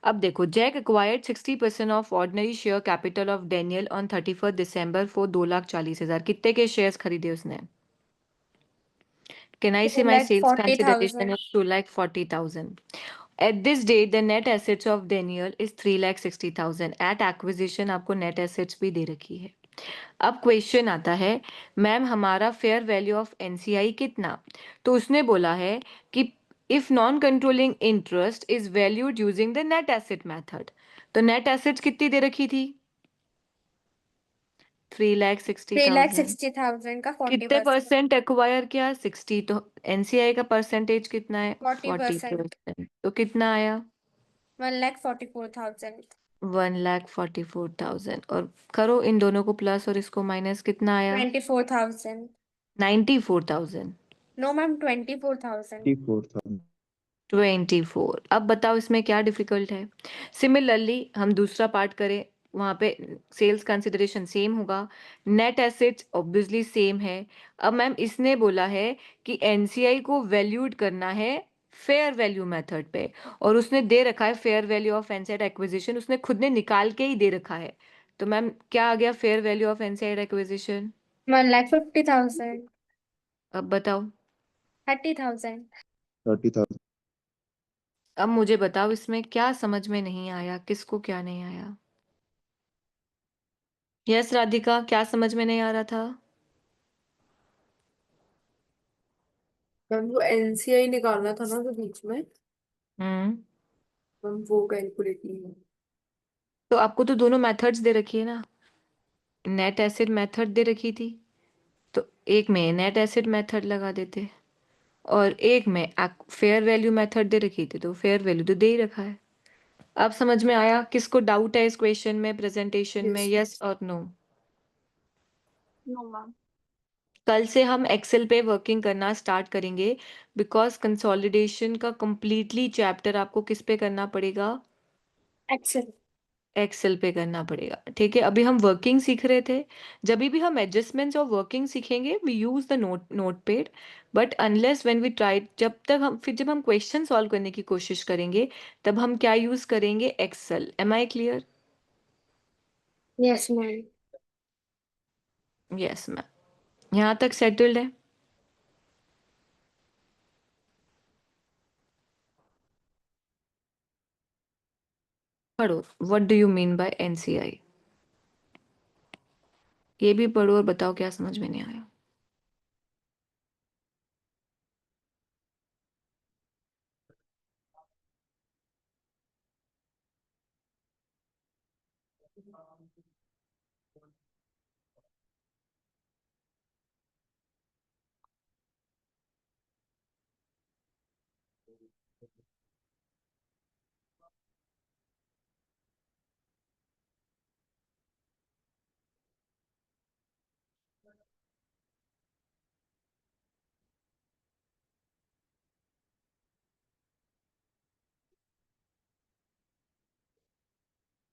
अब देखो, Jack acquired 60% of ordinary share capital of Daniel on 31 December for 2,40,000। कितने के शेयर्स खरीदे उसने? Can I say to my lakh sales forty consideration thousand is 2,40,000. At this date, the net assets of Daniel is 3,60,000. At acquisition आपको net assets भी दे रखी है। अब question आता है, मैम हमारा फेयर वैल्यू ऑफ एनसीआई कितना? तो उसने बोला है कि if non controlling interest is valued using the net asset method. तो नेट एसेट्स कितनी दे रखी थी? 3,60,000। 3,60,000 का कितने 40%। परसेंट एक्वायर किया? 60। तो एनसीआई का परसेंटेज कितना है? 40%। 40%। तो कितना आया? 1,44,000। 1,44,000। और करो इन दोनों को प्लस और इसको माइनस, कितना आया? 24,000। 94,000। No ma'am 24,000। 54,000. 24। अब बताओ इसमें क्या डिफिकल्ट है? सिमिलरली हम दूसरा पार्ट करें, वहां पे सेल्स कंसिडरेशन सेम होगा, नेट एसेट्स ऑब्वियसली सेम है। अब मैम इसने बोला है कि एनसीआई को वैल्यूड करना है फेयर वैल्यू मेथड पे, और उसने दे रखा है fair value of NCI acquisition, उसने खुद ने निकाल के ही दे रखा है। तो मैम क्या आ गया fair value of NCI acquisition? 1,50,000। अब बताओ। 30,000। 30,000. अब मुझे बताओ इसमें क्या समझ में नहीं आया, किसको क्या नहीं आया? यस राधिका, क्या समझ में नहीं आ रहा था? मैम वो एनसीआई निकालना था ना जो बीच में, हम्म मैम वो कैलकुलेट नहीं हुआ। तो आपको तो दोनों मेथड्स दे रखी है ना, नेट एसिड मेथड दे रखी थी, तो एक में नेट एसिड मेथड लगा देते और एक में फेयर वैल्यू मेथड दे रखी थी तो फेयर वैल्यू तो दे ही रखा है। अब समझ में आया किसको डाउट है इस क्वेश्चन में, प्रेजेंटेशन में, Yes. यस और नो? No, ma'am. कल से हम एक्सेल पे वर्किंग करना स्टार्ट करेंगे, बिकॉज कंसोलिडेशन का कंप्लीटली चैप्टर आपको किस पे करना पड़ेगा? Excel. एक्सेल पे करना पड़ेगा, ठीक है। अभी हम वर्किंग सीख रहे थे, जब भी हम एडजस्टमेंट्स और वर्किंग सीखेंगे we use the notepad, but unless when we try, जब हम क्वेश्चन सॉल्व करने की कोशिश करेंगे तब हम क्या यूज करेंगे? Excel. Am I clear? Yes, ma'am. Yes ma'am, यहाँ तक सेटल्ड है? पढ़ो, what do you mean by NCI, ये भी पढ़ो और बताओ क्या समझ में नहीं आया।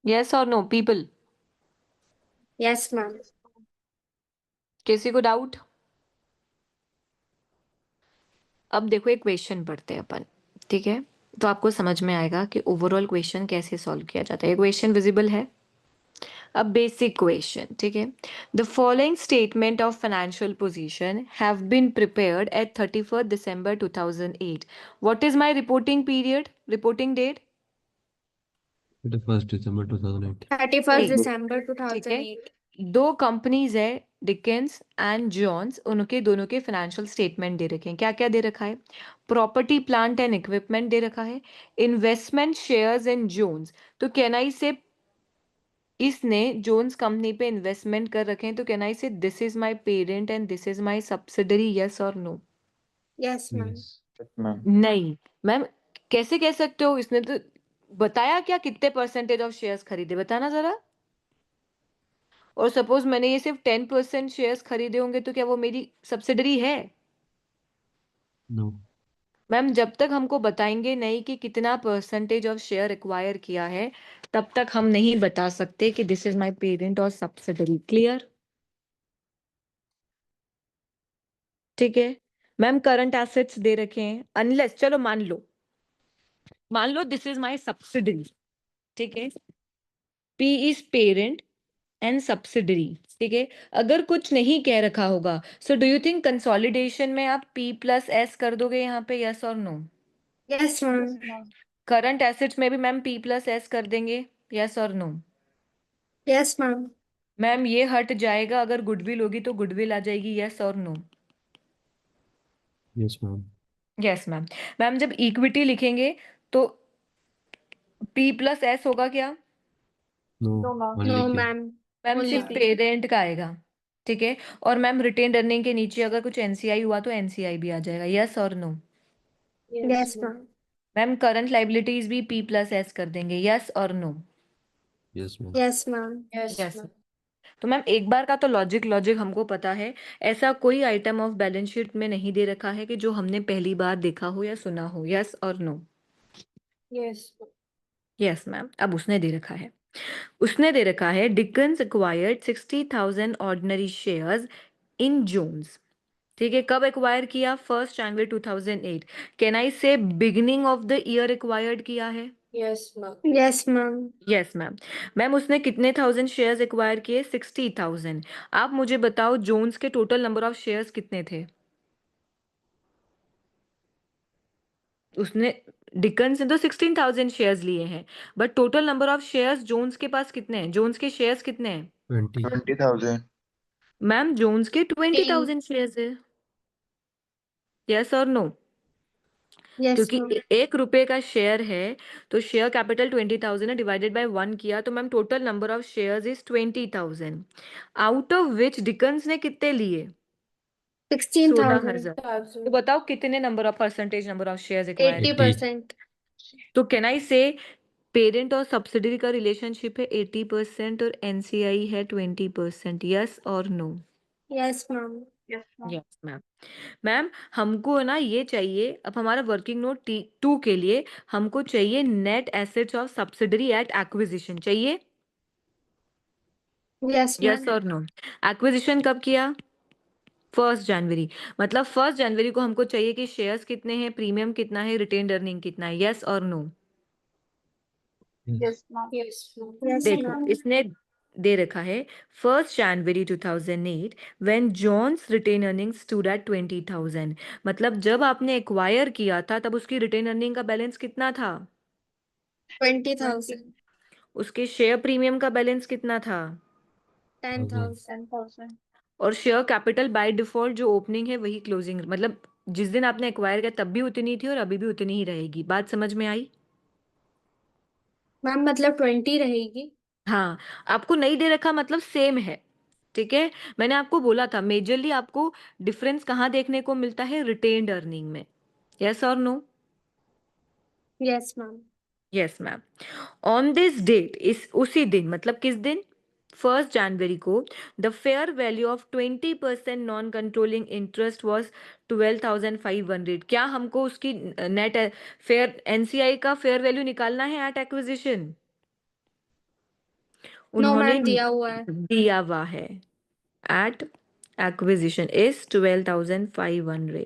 यस और नो पीपल? Yes, ma'am. किसी को डाउट? अब देखो एक क्वेश्चन पढ़ते हैं अपन, ठीक है, तो आपको समझ में आएगा कि ओवरऑल क्वेश्चन कैसे सॉल्व किया जाता है। क्वेश्चन विजिबल है? अब बेसिक क्वेश्चन, ठीक है। The following statement of financial position have been prepared at 31st December 2008. What is my reporting period, reporting date? 31st December 2008. 31st ठीक December ठीक है। 2008. दो कंपनीज है, डिकेंस एंड जॉन्स, उनके दोनों के फाइनेंशियल स्टेटमेंट दे रखे हैं। क्या क्या दे रखा है? प्रॉपर्टी प्लांट एंड इक्विपमेंट दे रखा है, इन्वेस्टमेंट शेयर्स इन जोन्स, तो कैन आई से इसने जोन्स कंपनी पे इन्वेस्टमेंट कर रखे हैं, तो can I say this is my parent and this is my subsidiary, yes और no? Yes, ma'am. Yes. Ma'am नहीं मैम, कैसे कह सकते हो? इसने तो बताया क्या कितने परसेंटेज ऑफ शेयर्स खरीदे, बताना जरा। और सपोज मैंने ये सिर्फ 10% शेयर्स खरीदे होंगे तो क्या वो मेरी सब्सिडरी है? No. मैम जब तक हमको बताएंगे नहीं कि कितना परसेंटेज ऑफ शेयर एक्वायर किया है, तब तक हम नहीं बता सकते कि दिस इज माय पेरेंट और सब्सिडरी। क्लियर? ठीक है मैम, करंट एसेट्स दे रखे हैं, अनलेस चलो मान लो दिस इज माय सब्सिडरी, ठीक है, P is parent and subsidiary, ठीक है। अगर कुछ नहीं कह रखा होगा, सो डू यू थिंक कंसोलिडेशन में आप P प्लस S कर दोगे यहाँ पे, यस और no? Yes, ma'am. Current assets में भी मैम P प्लस S कर देंगे, यस और नो? Yes, ma'am. मैम ये हट जाएगा, अगर गुडविल होगी तो गुडविल आ जाएगी, यस और no? Yes, ma'am. Yes ma'am. Ma'am जब इक्विटी लिखेंगे तो P प्लस S होगा क्या? No. No, ma'am. Only No, P. ma'am. Ma'am Only सिर्फ P. पेरेंट का आएगा, ठीक है। और मैम रिटेन अर्निंग के नीचे अगर कुछ एनसीआई हुआ तो एनसीआई भी आ जाएगा, यस और no? Yes, ma'am. Ma'am current liabilities भी P प्लस S कर देंगे, यस और no? Yes, ma'am. Yes, ma'am. Yes. तो मैम एक बार का तो लॉजिक लॉजिक हमको पता है, ऐसा कोई आइटम ऑफ बैलेंस शीट में नहीं दे रखा है कि जो हमने पहली बार देखा हो या सुना हो, यस और नो? Yes. Yes ma'am. अब उसने दे रखा है, उसने दे रखा है Dickens acquired 60,000 ordinary shares in Jones, ठीक है। कब एक्वायर किया? 1 जनवरी 2008। कैन आई से beginning of the year acquired किया है? Yes, ma'am. Yes, ma'am. Yes ma'am. Ma'am उसने कितने थाउजेंड शेयर्स एक्वायर किए? 60,000। आप मुझे बताओ जोन्स के टोटल नंबर ऑफ शेयर्स कितने थे? उसने डिकन्स ने तो 16,000 शेयर्स लिए हैं, but total number of shares Jones के पास कितने हैं? जोन्स के शेयर्स कितने हैं? 20. 20,000 मैम जोन्स के 20,000 शेयर्स है, यस और नो? Yes, क्योंकि ma'am. 1 रुपए का शेयर है तो शेयर कैपिटल 20,000 है, डिवाइडेड बाय 1 किया तो ma'am total number of shares is 20,000, out of which Dickens ने कितने लिए 16,000. 16,000। तो बताओ कितने number of percentage number of shares acquire 80%. तो कैन आई से पेरेंट और सब्सिडरी का रिलेशनशिप है 80% और एनसीआई है 20%, यस और no? Yes, ma'am. Yes ma'am. Ma'am हमको ना ये चाहिए, अब हमारा वर्किंग नोट T2 के लिए हमको चाहिए net assets of subsidiary at acquisition, चाहिए Yes, यस ma'am. और नो? एक्विजिशन कब किया? 1 जनवरी, मतलब 1 जनवरी को हमको चाहिए कि शेयर्स कितने हैं, प्रीमियम कितना है, रिटेन्ड अर्निंग कितना है, यस और no? Yes. Yes, ma'am. Yes, देखो ma'am. इसने दे रखा है 1 January 2008 when Jones retain earning stood at 20,000, मतलब जब आपने एक्वायर किया था तब उसकी रिटेन अर्निंग का बैलेंस कितना था? 20,000. उसके शेयर प्रीमियम का बैलेंस कितना था? 10,000. और शेयर कैपिटल बाय डिफॉल्ट जो ओपनिंग है वही क्लोजिंग, मतलब जिस दिन आपने एक्वायर किया तब भी उतनी थी और अभी भी उतनी ही रहेगी। बात समझ में आई? मैम मतलब 20 रहेगी. हाँ, आपको नहीं दे रखा मतलब सेम है, ठीक है। मैंने आपको बोला था मेजरली आपको डिफरेंस कहाँ देखने को मिलता है, रिटेन्ड अर्निंग में, यस और no? Yes, ma'am. Yes ma'am. On this date, इस उसी दिन, मतलब किस दिन, 1 जनवरी को the fair value of 20% non controlling interest was 12,500। क्या हमको उसकी नेट फेयर एनसीआई का फेयर वैल्यू निकालना है एट एक्विजिशन? No, उन्होंने ma'am, दिया हुआ है. दिया हुआ है एट एक्विजिशन इज 12,500,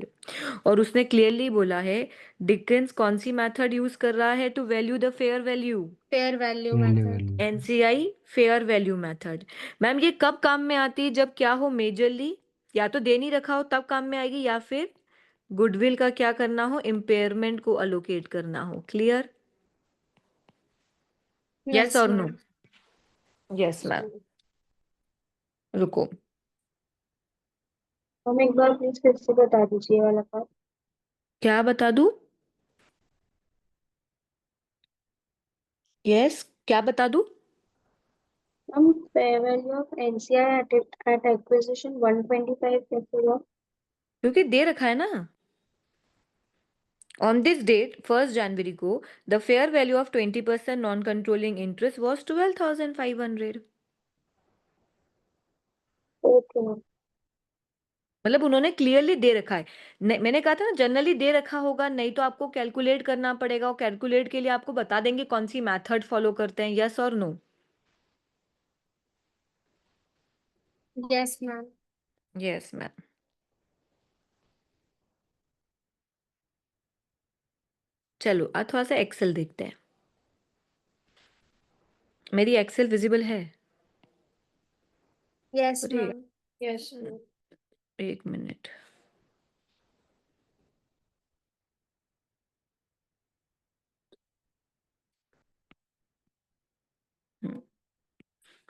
और उसने क्लियरली बोला है डिकेंस कौन सी मेथड यूज कर रहा है to value the fair value? Fair value Fair method. value. NCI fair value method. Ma'am ये कब काम में आती है, जब क्या हो, मेजरली या तो दे नहीं रखा हो तब काम में आएगी, या फिर गुडविल का क्या करना हो, इम्पेयरमेंट को अलोकेट करना हो। क्लियर? यस Yes, और नो? ma'am. Yes ma'am. रुको, हम एक बार प्लीज फिर से बता दीजिए वाला पार्ट. क्या बता दूं? यस, क्या बता दूं? हम fair value of NCI at acquisition 125 कैसे हुआ? क्योंकि दे रखा है ना। ऑन दिस डेट 1 जनवरी को the fair value of 20% non controlling interest was 12,500। Okay ma'am. मतलब उन्होंने क्लियरली दे रखा है। मैंने कहा था ना जनरली दे रखा होगा, नहीं तो आपको कैलकुलेट करना पड़ेगा, और कैलकुलेट के लिए आपको बता देंगे कौन सी मेथड फॉलो करते हैं, यस और no? Yes, ma'am. Yes ma'am. चलो आज थोड़ा सा एक्सेल देखते हैं। मेरी एक्सेल विजिबल है? Yes, अरे ma'am. Yes, ma'am. एक minute,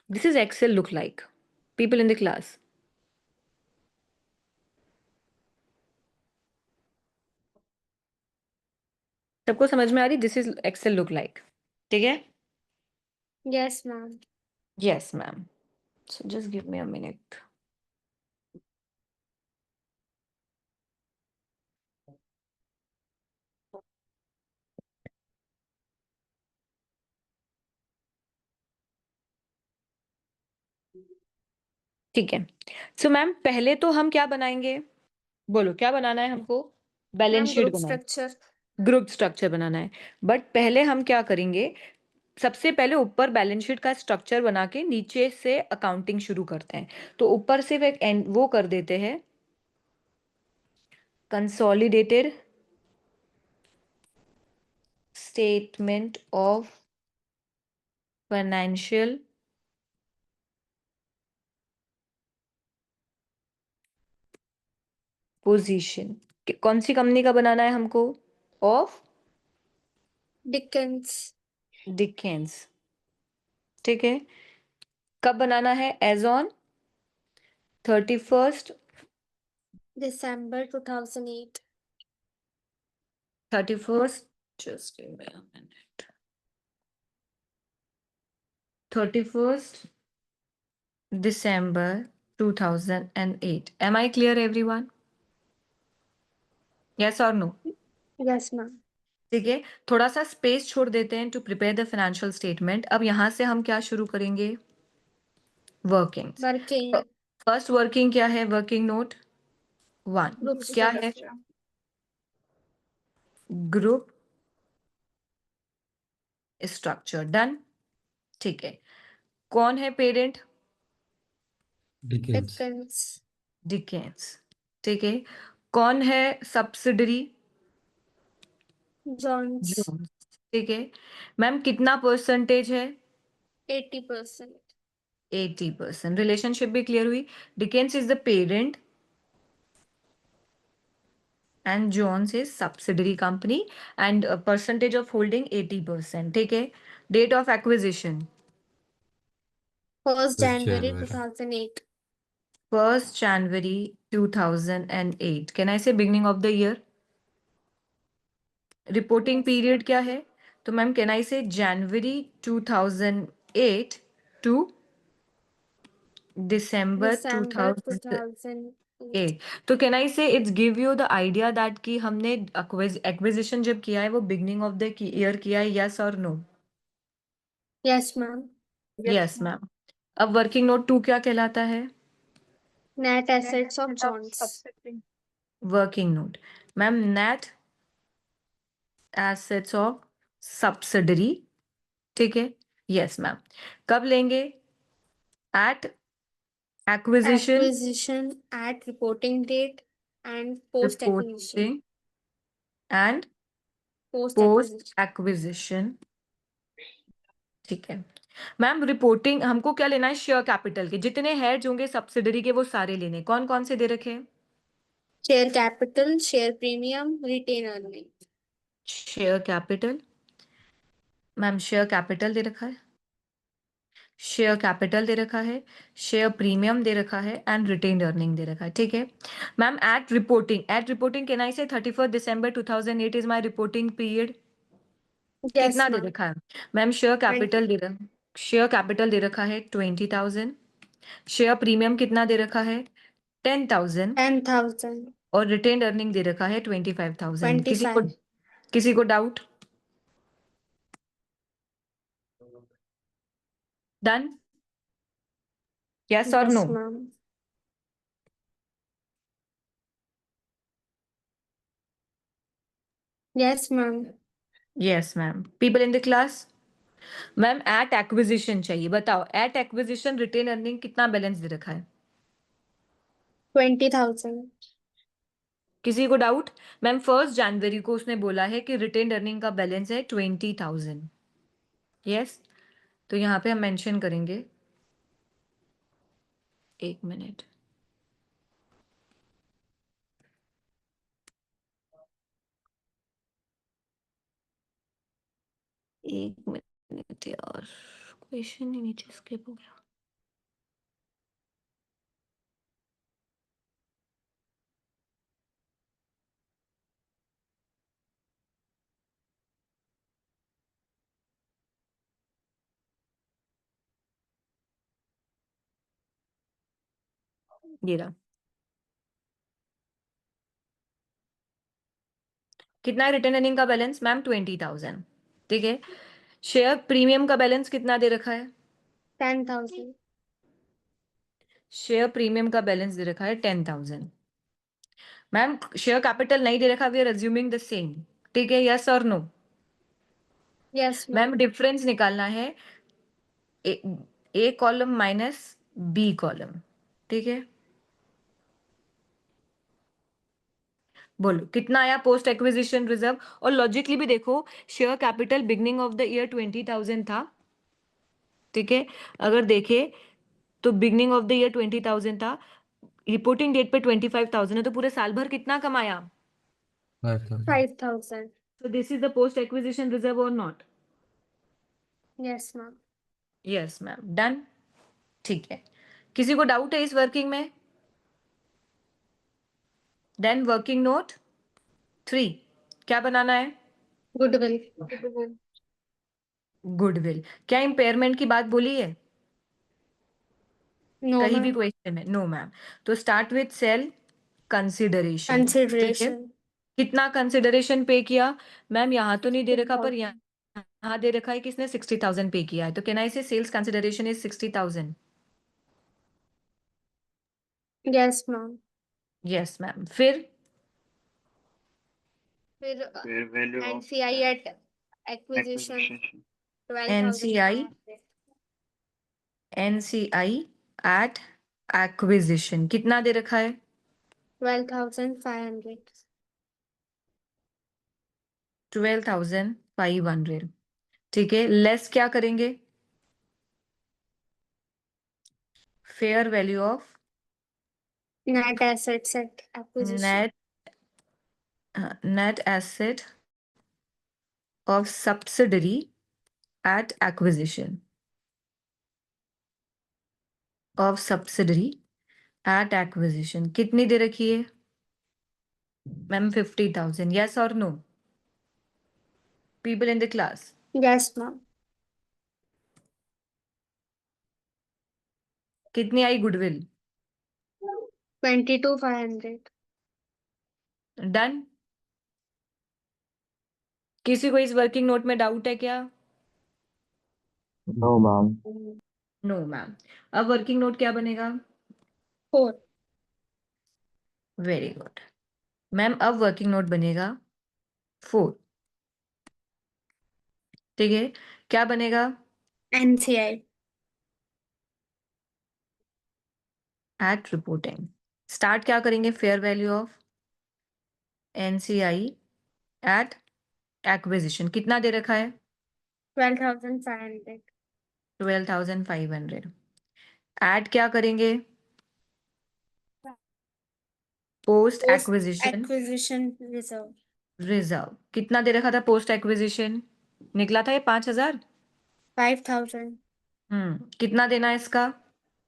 this is Excel look like, people in the class. सबको समझ में आ रही? This is Excel look like, ठीक है? Yes, ma'am. Yes ma'am. So just give me a minute. ठीक है, सो मैम पहले तो हम क्या बनाएंगे, बोलो क्या बनाना है हमको? बैलेंस Ma'am, शीट group बनाना, structure. ग्रुप स्ट्रक्चर बनाना है। बट पहले हम क्या करेंगे, सबसे पहले ऊपर बैलेंस शीट का स्ट्रक्चर बना के नीचे से अकाउंटिंग शुरू करते हैं। तो ऊपर से वो कर देते हैं consolidated statement of financial position. कौन सी कंपनी का बनाना है हमको? Of Dickens. डिकेंस, ठीक है। कब बनाना है? As on 31st December 2008. 31st, just give me a minute. 31st December 2008. Am I clear, everyone? Yes or no? Yes, ma'am. ठीक है, थोड़ा सा स्पेस छोड़ देते हैं to prepare the financial statement. अब यहाँ से हम क्या शुरू करेंगे? वर्किंग. Working. फर्स्ट वर्किंग क्या है? वर्किंग नोट 1 Group क्या है? structure. Group structure. डन. ठीक है. कौन है पेरेंट? Dickens. Dickens. डिकेंस. ठीक है. कौन है सब्सिडरी? Jones. जोन्स. ठीक है. मैम कितना परसेंटेज है? 80%. 80%. रिलेशनशिप भी क्लियर हुई. Dickens is the parent and Jones is subsidiary company and a percentage of holding 80%. ठीक है. Date of acquisition 1st January January. 2008. 1st January 2008. Can I say beginning of the year? Reporting Yes. period क्या है? तो ma'am can I say January 2008 to December December 2008. 2008. तो can I से it's give you the idea that कि हमने acquisition जब किया है वो बिगनिंग ऑफ द ईयर किया है. यस और no? Yes, ma'am. Yes ma'am. अब वर्किंग नोट 2 क्या कहलाता है? Net assets of Jones. Working note ma'am net assets of subsidiary. ठीक है. Yes ma'am. कब लेंगे? At acquisition Acquisition at reporting date and post acquisition. Reporting and Post post acquisition. Acquisition. ठीक है. मैम रिपोर्टिंग हमको क्या लेना है? शेयर कैपिटल के जितने हेड्स होंगे सब्सिडरी के वो सारे लेने. कौन कौन से दे रखे हैं? Share capital, share premium, retain earning. Share capital. Ma'am share capital दे रखा है, शेयर कैपिटल दे रखा है, शेयर प्रीमियम दे रखा है एंड रिटेन्ड अर्निंग दे रखा है. ठीक है. Ma'am at reporting can I say 31st December 2008 is my reporting period. Yes, कितना दे ma'am. रखा है? मैम शेयर कैपिटल दे रखा है 20,000. शेयर प्रीमियम कितना दे रखा है? 10,000. 10,000. और रिटेन्ड अर्निंग दे रखा है 25,000. 25. किसी को डाउट? डन. यस और no? Yes, ma'am. Yes, ma'am. Yes ma'am. People in the class? Ma'am at acquisition चाहिए. बताओ एट एक्विजिशन रिटेन अर्निंग कितना बैलेंस दे रखा है? 20,000. किसी को डाउट? मैम 1st January को उसने बोला है कि रिटेन अर्निंग का बैलेंस है 20,000. यस. तो यहाँ पे हम मेंशन करेंगे. एक मिनट. एक मिनट यार, क्वेश्चन ही नीचे स्किप हो गया. ये रहा. कितना है रिटेन अर्निंग का बैलेंस? मैम 20,000. ठीक है. शेयर प्रीमियम का बैलेंस कितना दे रखा है? 10,000. शेयर प्रीमियम का बैलेंस दे रखा है 10,000. मैम शेयर कैपिटल नहीं दे रखा. We are assuming the same. ठीक है. यस और no? Yes, ma'am ma'am. Difference निकालना है ए कॉलम माइनस बी कॉलम. ठीक है. बोलो कितना आया पोस्ट एक्विजिशन रिजर्व? और लॉजिकली भी देखो, share capital beginning of the year 20,000 था. ठीक है. अगर देखे तो बिगनिंग ऑफ द ईयर 20,000 था. रिपोर्टिंग डेट पे 25,000 है. तो पूरे साल भर कितना कमाया? 5,000. 5,000. So this is the post acquisition reserve or not? Yes, ma'am. Yes ma'am. Done. ठीक है. किसी को डाउट है इस वर्किंग में? देन वर्किंग नोट 3 क्या बनाना है? Goodwill. गुडविल। क्या इम्पेयरमेंट की बात बोली है No, कहीं भी ma'am. क्वेश्चन में? No ma'am. तो start with sale consideration. Consideration. कितना कंसिडरेशन पे किया? मैम यहाँ तो नहीं दे रखा, पर 60,000. यहाँ दे रखा है कि इसने 60,000 पे किया है, तो can I say sales consideration is 60,000? Yes, ma'am. Yes ma'am. फिर फिर fair value of NCI at acquisition acquisition 12,500. NCI at acquisition कितना दे रखा है? 12,500. 12,500। ठीक है, लेस क्या करेंगे? Fair value of Net assets at acquisition. Net asset of subsidiary at acquisition of subsidiary at acquisition कितनी दे रखी है मैम? 50,000। यस और no people in the class? Yes, ma'am. कितनी आई गुडविल? 22,500. डन। किसी को इस वर्किंग नोट में डाउट है क्या? No ma'am. No ma'am. अब वर्किंग नोट क्या बनेगा? 4. Very good ma'am. अब वर्किंग नोट बनेगा 4। ठीक है, क्या बनेगा? NCI. एट रिपोर्टिंग स्टार्ट क्या करेंगे? Fair value of NCI at acquisition कितना दे रखा है? 12,500. 12,500। ऐड क्या करेंगे? Post acquisition Acquisition reserve. Reserve कितना दे रखा था? पोस्ट एक्विजिशन निकला था ये 5,000। 5,000. कितना देना है इसका?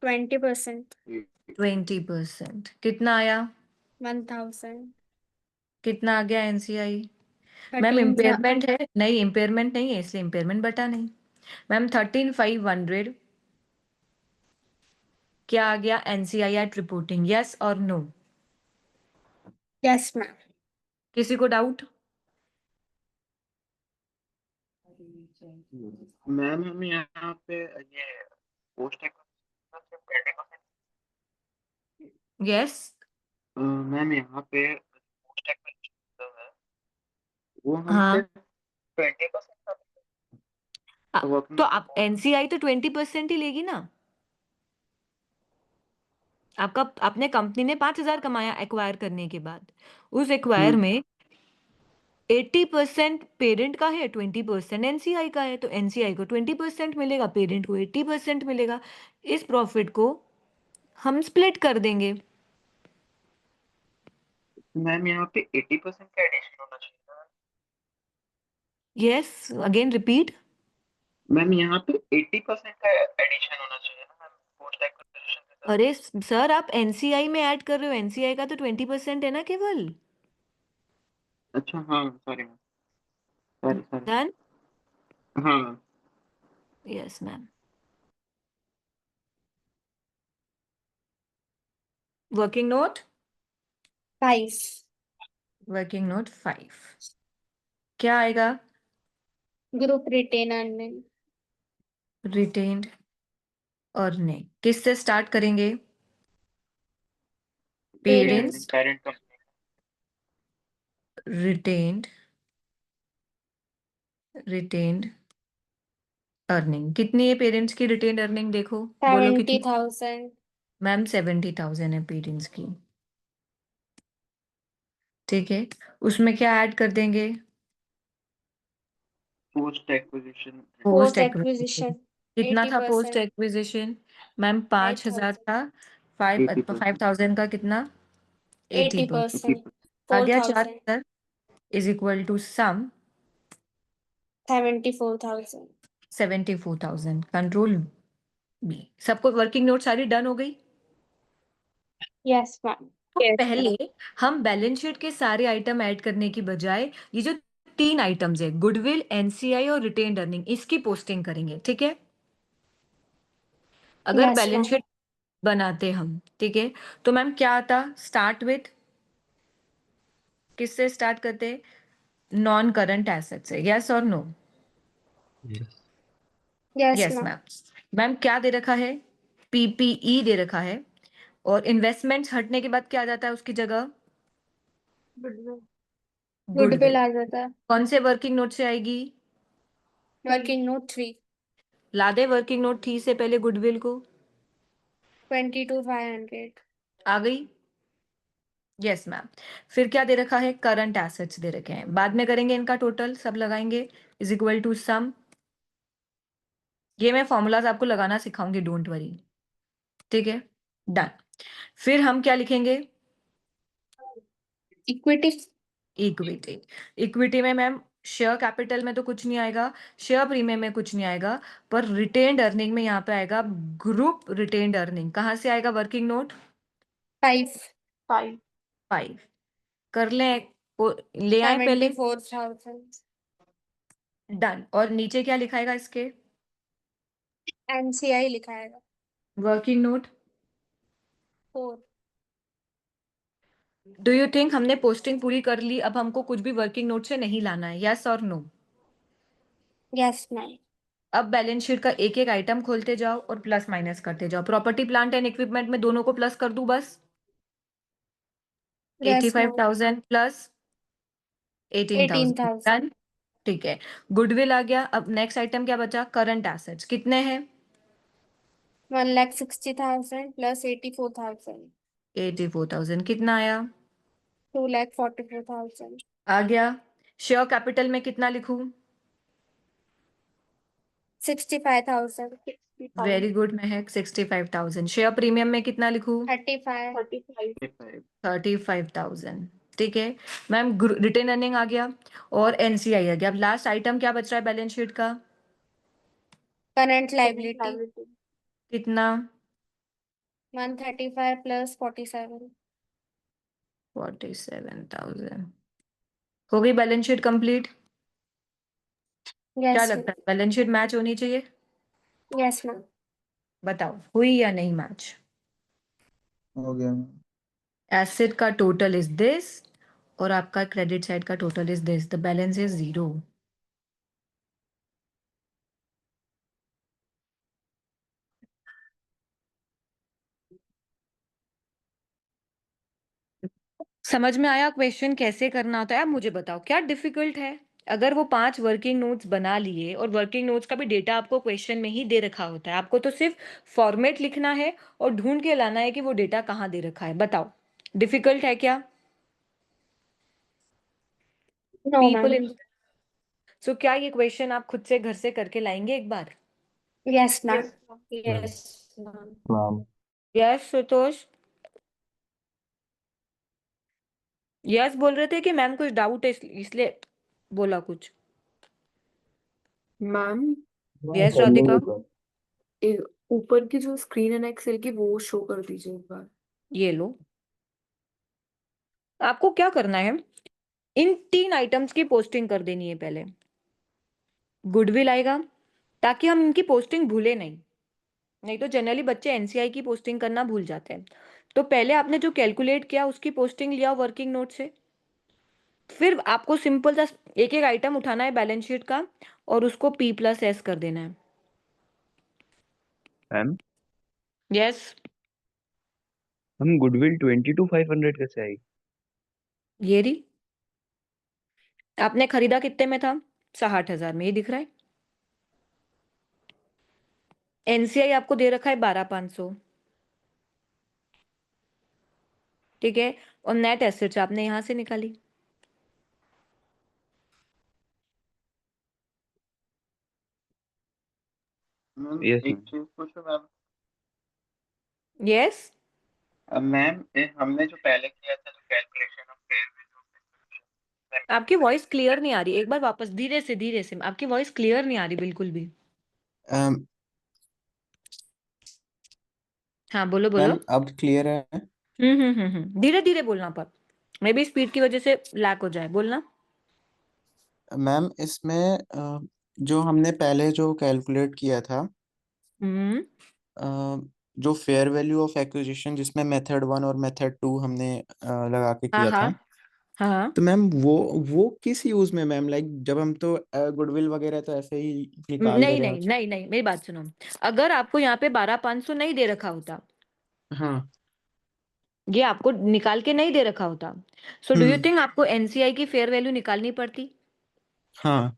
20%. 20%। कितना आया? 1,000. कितना आ गया NCI? मैम 13,000. इम्पेयरमेंट है नहीं, इम्पेयरमेंट नहीं है इसलिए इम्पेयरमेंट बटा नहीं। मैम 13,500 क्या आ गया NCI एट रिपोर्टिंग? यस और नो? Yes, ma'am. किसी को डाउट? मैम हम यहाँ पे ये पोस्ट एक्विजिशन यस मैम यहाँ पे पोस्ट एक्विजिशन है वो हाँ। हमसे 20% तो अपने आप NCI तो 20% ही लेगी ना। आपका अपने कंपनी ने 5,000 कमाया एक्वायर करने के बाद, उस एक्वायर में 80% पेरेंट का है, 20% NCI का है, तो NCI को 20% मिलेगा, पेरेंट को 80% मिलेगा। इस प्रॉफिट को हम स्प्लिट कर देंगे। मैम यहाँ पे 80% का एडिशन होना चाहिए यस अगेन रिपीट। मैम यहाँ पे 80% का एडिशन होना चाहिए ना मैम पोस्ट एक्विजिशन के साथ। अरे सर आप NCI में ऐड कर रहे हो, NCI का तो 20% है ना केवल। अच्छा हाँ sorry ma'am sorry sorry done. हाँ ma'am yes ma'am. Working note 5. Working note 5 क्या आएगा? Group retain earning. Retained earning किससे स्टार्ट करेंगे? Parents parent company retained earning कितनी है पेरेंट्स की रिटेन्ड अर्निंग? देखो बोलो कितनी? 70,000. मैम 70,000 है पेरेंट्स की। ठीक है, उसमें क्या ऐड कर देंगे? Post acquisition post Post acquisition. acquisition. कितना था पोस्ट 80%. एक्विजिशन? मैम 5,000 था। 5,000 का कितना? 80%। 80%. आ गया 4,000. 4,000 is equal to sum 74,000. 74,000। Control B. सबको वर्किंग नोट सारी डन हो गई? Yes, ma'am. Yes, पहले हम बैलेंस शीट के सारे आइटम ऐड करने की बजाय ये जो 3 आइटम्स है, गुडविल, एनसीआई और रिटेन्ड अर्निंग, इसकी पोस्टिंग करेंगे, ठीक है? अगर Yes, बैलेंस ma'am. शीट बनाते हम, ठीक है, तो मैम क्या आता? स्टार्ट विथ, किससे स्टार्ट करते? नॉन करंट एसेट से, यस और no? Yes. Yes, yes ma'am. Ma'am. Ma'am क्या दे रखा है? पीपीई दे रखा है, और इन्वेस्टमेंट्स हटने के बाद क्या आ जाता है उसकी जगह? Goodwill goodwill. आ जाता है. कौन से वर्किंग नोट से आएगी? Working note 3. ला दे वर्किंग नोट 3 से पहले गुडविल को। 22,500. आ गई? Yes ma'am. फिर क्या दे रखा है? करंट एसेट्स दे रखे हैं, बाद में करेंगे इनका टोटल, सब लगाएंगे, इज इक्वल टू सम। ये मैं फॉर्मूलाज आपको लगाना सिखाऊंगी, डोंट वरी, ठीक है? डन। फिर हम क्या लिखेंगे? Equity. इक्विटी। इक्विटी में मैम शेयर कैपिटल में तो कुछ नहीं आएगा, शेयर प्रीमियम में कुछ नहीं आएगा, पर रिटेन्ड अर्निंग में यहाँ पे आएगा ग्रुप रिटेन्ड अर्निंग। कहाँ से आएगा वर्किंग नोट? 5. 5। कर लें, ले आए पहले। 74,000. डन। और नीचे क्या लिखाएगा इसके? NCI लिखाएगा. Working note. 4. Do you think हमने पोस्टिंग पूरी कर ली, अब हमको कुछ भी वर्किंग नोट से नहीं लाना है, यस और नो? Yes, ma'am. अब बैलेंस शीट का एक एक आइटम खोलते जाओ और प्लस माइनस करते जाओ। प्रॉपर्टी प्लांट एंड इक्विपमेंट में दोनों को प्लस कर दूं बस? Yes, ma'am. 85,000 प्लस 18,000। 18,000. डन, ठीक है। गुडविल आ गया। अब नेक्स्ट आइटम क्या बचा? करंट एसेट्स कितने हैं? 1,60,000 plus 84,000. 84,000 कितना आया? 2,44,000. आ गया। शेयर कैपिटल में कितना लिखूं? 65,000. वेरी गुड महक, 65,000। शेयर प्रीमियम में कितना लिखूं? 35. 35,000, ठीक है मैम। रिटेन अर्निंग आ गया और एनसीआई आ गया। अब लास्ट आइटम क्या बच रहा है बैलेंस शीट का? Current liability. कितना? 135 plus 47. 47,000। हो गई बैलेंस शीट कंप्लीट? क्या Yes, लगता है बैलेंस शीट मैच होनी चाहिए? yes, ma'am. बताओ हुई या नहीं मैच? हो गया मैम। एसेट का टोटल इज दिस और आपका क्रेडिट साइड का total is this, the balance is 0। समझ में आया क्वेश्चन कैसे करना होता है? अब मुझे बताओ क्या डिफिकल्ट है? अगर वो 5 वर्किंग नोट्स बना लिए और वर्किंग नोट्स का भी डेटा आपको क्वेश्चन में ही दे रखा होता है, आपको तो सिर्फ फॉर्मेट लिखना है और ढूंढ के लाना है कि वो डेटा कहाँ दे रखा है। बताओ डिफिकल्ट है क्या? No, people ma'am. इन, सो क्या ये क्वेश्चन आप खुद से घर से करके लाएंगे एक बार? Yes, ma'am. Ma'am. ma'am. Ma'am yes Sutosh? Yes बोल रहे थे कि मैम कुछ डाउट है इसलिए बोला कुछ? Ma'am yes Radhika? ऊपर की जो स्क्रीन है ना एक्सेल की वो शो कर दीजिए एक बार। ये लो, आपको क्या करना है, इन 3 आइटम्स की पोस्टिंग कर देनी है पहले। गुडविल आएगा ताकि हम इनकी पोस्टिंग भूले नहीं, नहीं तो जनरली बच्चे एनसीआई की पोस्टिंग करना भूल जाते हैं। तो पहले आपने जो कैलकुलेट किया उसकी पोस्टिंग लिया वर्किंग नोट से, फिर आपको सिंपल सा एक एक आइटम उठाना है बैलेंस शीट का और उसको पी प्लस एस कर देना है। मैम यस, हम गुडविल 22,500 कैसे आई? ये रही। आपने खरीदा कितने में था? 60,000 में, ये दिख रहा है। एनसीआई आपको दे रखा है 12,500, ठीक है, और नेट एसेट्स आपने यहां से निकाली। Yes, एक ma'am. चीज पूछो मैम। यस, मैम हमने जो पहले किया था जो कैलकुलेशन ऑफ फेयर वैल्यू, आपकी वॉइस क्लियर नहीं आ रही, एक बार वापस धीरे से, आपकी वॉइस क्लियर नहीं आ रही बिल्कुल भी। हाँ बोलो बोलो। मैम अब क्लियर है? धीरे धीरे बोलना, पर मे बी स्पीड की वजह से लैक हो जाए, बोलना। मैम इसमें जो हमने पहले जो कैलकुलेट किया था, हम्म जो फेयर वैल्यू ऑफ एक्विजिशन जिसमें मेथड 1 और मेथड 2 हमने लगा के हाँ किया हाँ था, हाँ। तो मैम वो किस यूज में मैम, लाइक जब हम तो गुडविल वगैरह तो ऐसे ही निकाल दे नहीं रहे नहीं हैं। नहीं नहीं, मेरी बात सुनो। अगर आपको यहाँ पे 12,500 नहीं दे रखा होता, हाँ। ये आपको निकाल के नहीं दे रखा होता, सो डू यू हम्म। थिंक आपको एनसीआई की फेयर वैल्यू निकालनी पड़ती? हाँ।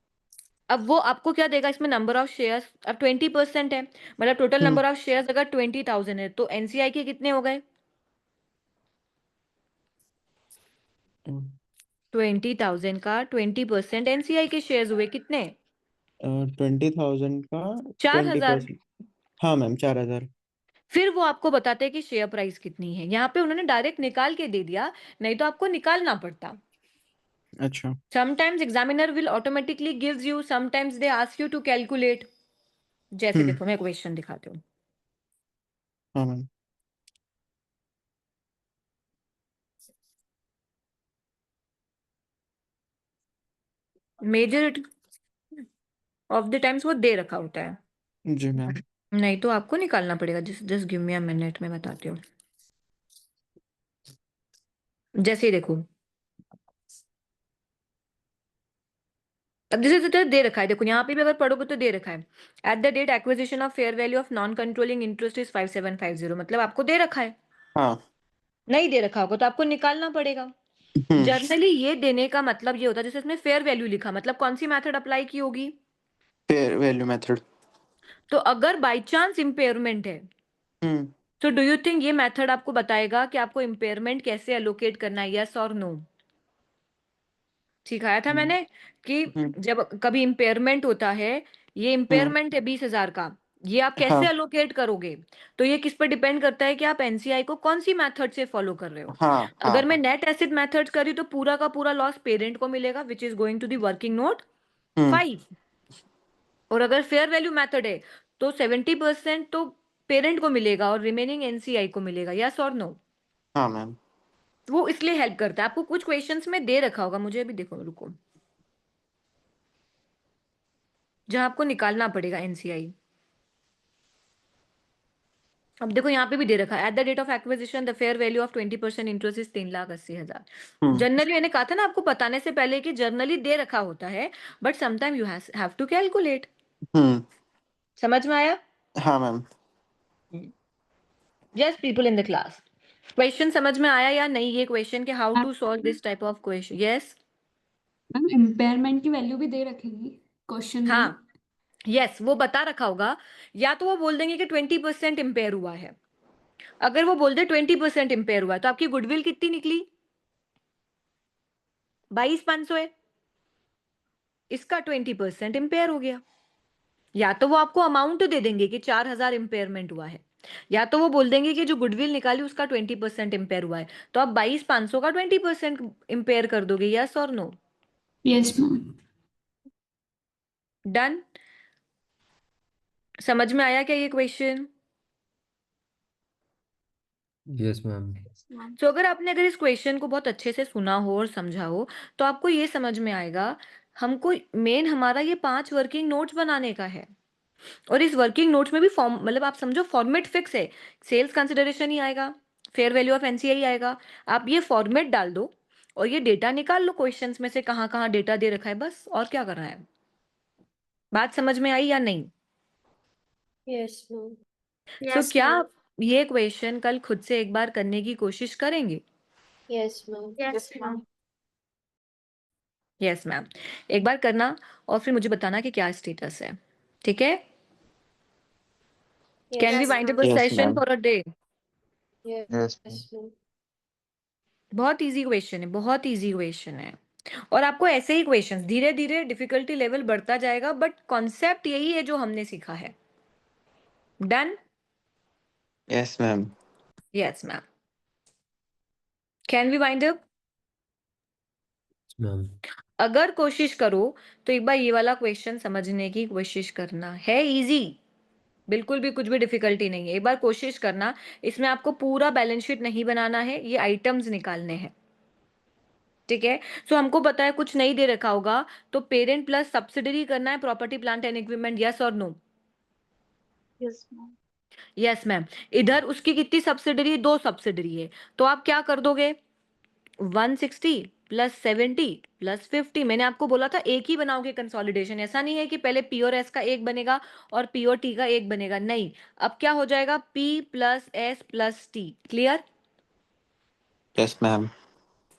अब वो आपको क्या देगा इसमें, नंबर ऑफ शेयर्स। अब 20% है, मतलब total hmm. Number of shares अगर 20,000 है, तो एनसीआई के कितने हो गए? 20,000 का 20% एनसीआई के शेयर्स हुए कितने? 20,000 का 4,000। 20%। हाँ मैम, 4,000। फिर वो आपको बताते हैं कि शेयर प्राइस कितनी है। यहाँ पे उन्होंने डायरेक्ट निकाल के दे दिया, नहीं तो आपको निकालना पड़ता। अच्छा। Sometimes examiner will automatically gives you, sometimes they ask you to calculate. जैसे हम्म। देखो, मैं क्वेश्चन दिखाती हूँ। हाँ ma'am. Majority of the times वो दे रखा होता है, जी मैम। नहीं तो आपको निकालना पड़ेगा। Just just give me a minute, में बताती हूँ। जैसे ही देखो, अब जैसे तो दे रखा है, देखो यहाँ पे भी अगर पढ़ोगे तो दे रखा है, at the date acquisition of fair value of non controlling interest is 5750, मतलब आपको दे रखा है। हाँ। नहीं दे रखा होगा तो आपको निकालना पड़ेगा। हम्म। जनरली ये देने का मतलब ये होता है, जैसे इसमें फेयर वैल्यू लिखा, मतलब कौन सी मेथड अप्लाई की होगी? Fair value method. तो अगर बाई चांस इम्पेयरमेंट है, हम्म। तो डू यू थिंक ये मेथड आपको बताएगा कि आपको इम्पेयरमेंट कैसे एलोकेट करना है, यस और नो? सिखाया था मैंने कि हम्म। जब कभी इम्पेयरमेंट होता है, ये हम्म। इम्पेयरमेंट है 20,000 का, ये आप कैसे हाँ। अलोकेट करोगे? तो ये किस पर डिपेंड करता है कि आप एनसीआई को कौन सी मेथड से फॉलो कर रहे हो। हाँ। हाँ। अगर मैं हाँ। नेट एसिड मेथड करी तो पूरा का पूरा लॉस पेरेंट को मिलेगा, which is going to the working note hmm. 5। और अगर फेयर वैल्यू मेथड है, तो 70% तो पेरेंट को मिलेगा और रिमेनिंग एनसीआई को मिलेगा, यस और नो? हाँ मैम। वो इसलिए हेल्प करता है। आपको कुछ क्वेश्चंस में दे रखा होगा, मुझे भी देखो, रुको, जहां आपको निकालना पड़ेगा एनसीआई। अब देखो यहाँ पे भी दे रखा है, at the date of acquisition the fair value of 20% interest is 3,80,000। हम्म। जनरली मैंने कहा था ना आपको बताने से पहले कि जनरली दे रखा होता है, but sometime you have to calculate. Hmm. समझ में आया? हाँ ma'am. Yes people in the class, question समझ में आया या नहीं? ये क्वेश्चन के how to solve this type of question. Yes. Ma'am impairment की वैल्यू भी दे रखेगी क्वेश्चन में। हाँ, यस वो बता रखा होगा। या तो वो बोल देंगे कि 20% इम्पेयर हुआ है। अगर वो बोल दे 20% इम्पेयर हुआ है, तो आपकी गुडविल कितनी निकली? 22,500 है, इसका 20% इम्पेयर हो गया। या तो वो आपको अमाउंट दे देंगे कि 4,000 इम्पेयरमेंट हुआ है, या तो वो बोल देंगे कि जो गुडविल निकाली उसका 20% इम्पेयर हुआ है, तो आप 22,500 का 20% इम्पेयर कर दोगे, यस और नो? Yes ma'am. डन। समझ में आया क्या ये क्वेश्चन? Yes ma'am. तो अगर इस क्वेश्चन को बहुत अच्छे से सुना हो और समझा हो, तो आपको ये समझ में आएगा, हमको मेन हमारा ये 5 वर्किंग नोट्स बनाने का है। और इस वर्किंग नोट्स में भी फॉर्म, मतलब आप समझो फॉर्मेट फिक्स है। सेल्स कंसिडरेशन ही आएगा, फेयर वैल्यू ऑफ एनसीआई आएगा। आप ये फॉर्मेट डाल दो और ये डेटा निकाल लो क्वेश्चंस में से, कहाँ कहाँ डेटा दे रखा है, बस और क्या करना है। बात समझ में आई या नहीं? Yes, ma'am. सो क्या आप ये क्वेश्चन कल खुद से एक बार करने की कोशिश करेंगे? Yes, ma'am. Yes ma'am. Yes ma'am, एक बार करना और फिर मुझे बताना कि क्या स्टेटस है, ठीक है? Can we Yes, wind up ma'am. A yes session ma'am. For a day? Yes, yes. ma'am. बहुत इजी क्वेश्चन है, बहुत इजी क्वेश्चन है। और आपको ऐसे ही क्वेश्चंस धीरे धीरे डिफिकल्टी लेवल बढ़ता जाएगा, बट कॉन्सेप्ट यही है जो हमने सीखा है। Done. Yes ma'am. Yes ma'am, can we wind up? Ma'am. अगर कोशिश करो तो एक बार ये वाला क्वेश्चन समझने की कोशिश करना, है इजी। बिल्कुल भी कुछ भी डिफिकल्टी नहीं है, एक बार कोशिश करना। इसमें आपको पूरा बैलेंस शीट नहीं बनाना है, ये आइटम्स निकालने हैं, ठीक है। सो हमको पता है कुछ नहीं दे रखा होगा तो पेरेंट प्लस सब्सिडरी करना है property plant and equipment, yes और no? Yes, ma'am. Yes ma'am. इधर उसकी कितनी सब्सिडरी है? 2 सब्सिडरी है, तो आप क्या कर दोगे? 160 प्लस 70 प्लस 50। मैंने आपको बोला था एक ही बनाओगे कंसोलिडेशन, ऐसा नहीं है कि पहले पी और एस का एक बनेगा और पी और टी का एक बनेगा, नहीं। अब क्या हो जाएगा? P plus S plus T. Clear? Yes ma'am.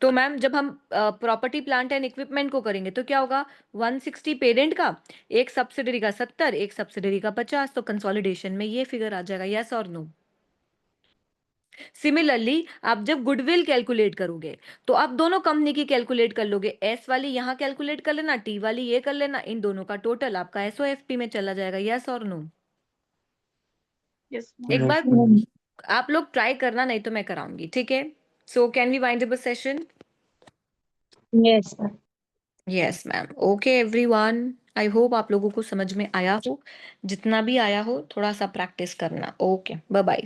तो मैम जब हम प्रॉपर्टी प्लांट एंड इक्विपमेंट को करेंगे तो क्या होगा? 160 पेरेंट का, एक सब्सिडरी का 70, एक सब्सिडरी का 50, तो कंसोलिडेशन में ये फिगर आ जाएगा, यस और नो? सिमिलरली आप जब गुडविल कैलकुलेट करोगे तो आप दोनों कंपनी की कैलकुलेट कर लोगे, एस वाली यहाँ कैलकुलेट कर लेना, टी वाली ये कर लेना, इन दोनों का टोटल आपका एसओएफपी में चला जाएगा, यस और नो? Yes, एक ma'am. बार आप लोग ट्राई करना, नहीं तो मैं कराऊंगी, ठीक है। So can we wind up the session? Yes, ma'am. Yes ma'am. Okay everyone, I hope आप लोगों को समझ में आया हो, जितना भी आया हो थोड़ा सा प्रैक्टिस करना। Okay, bye bye.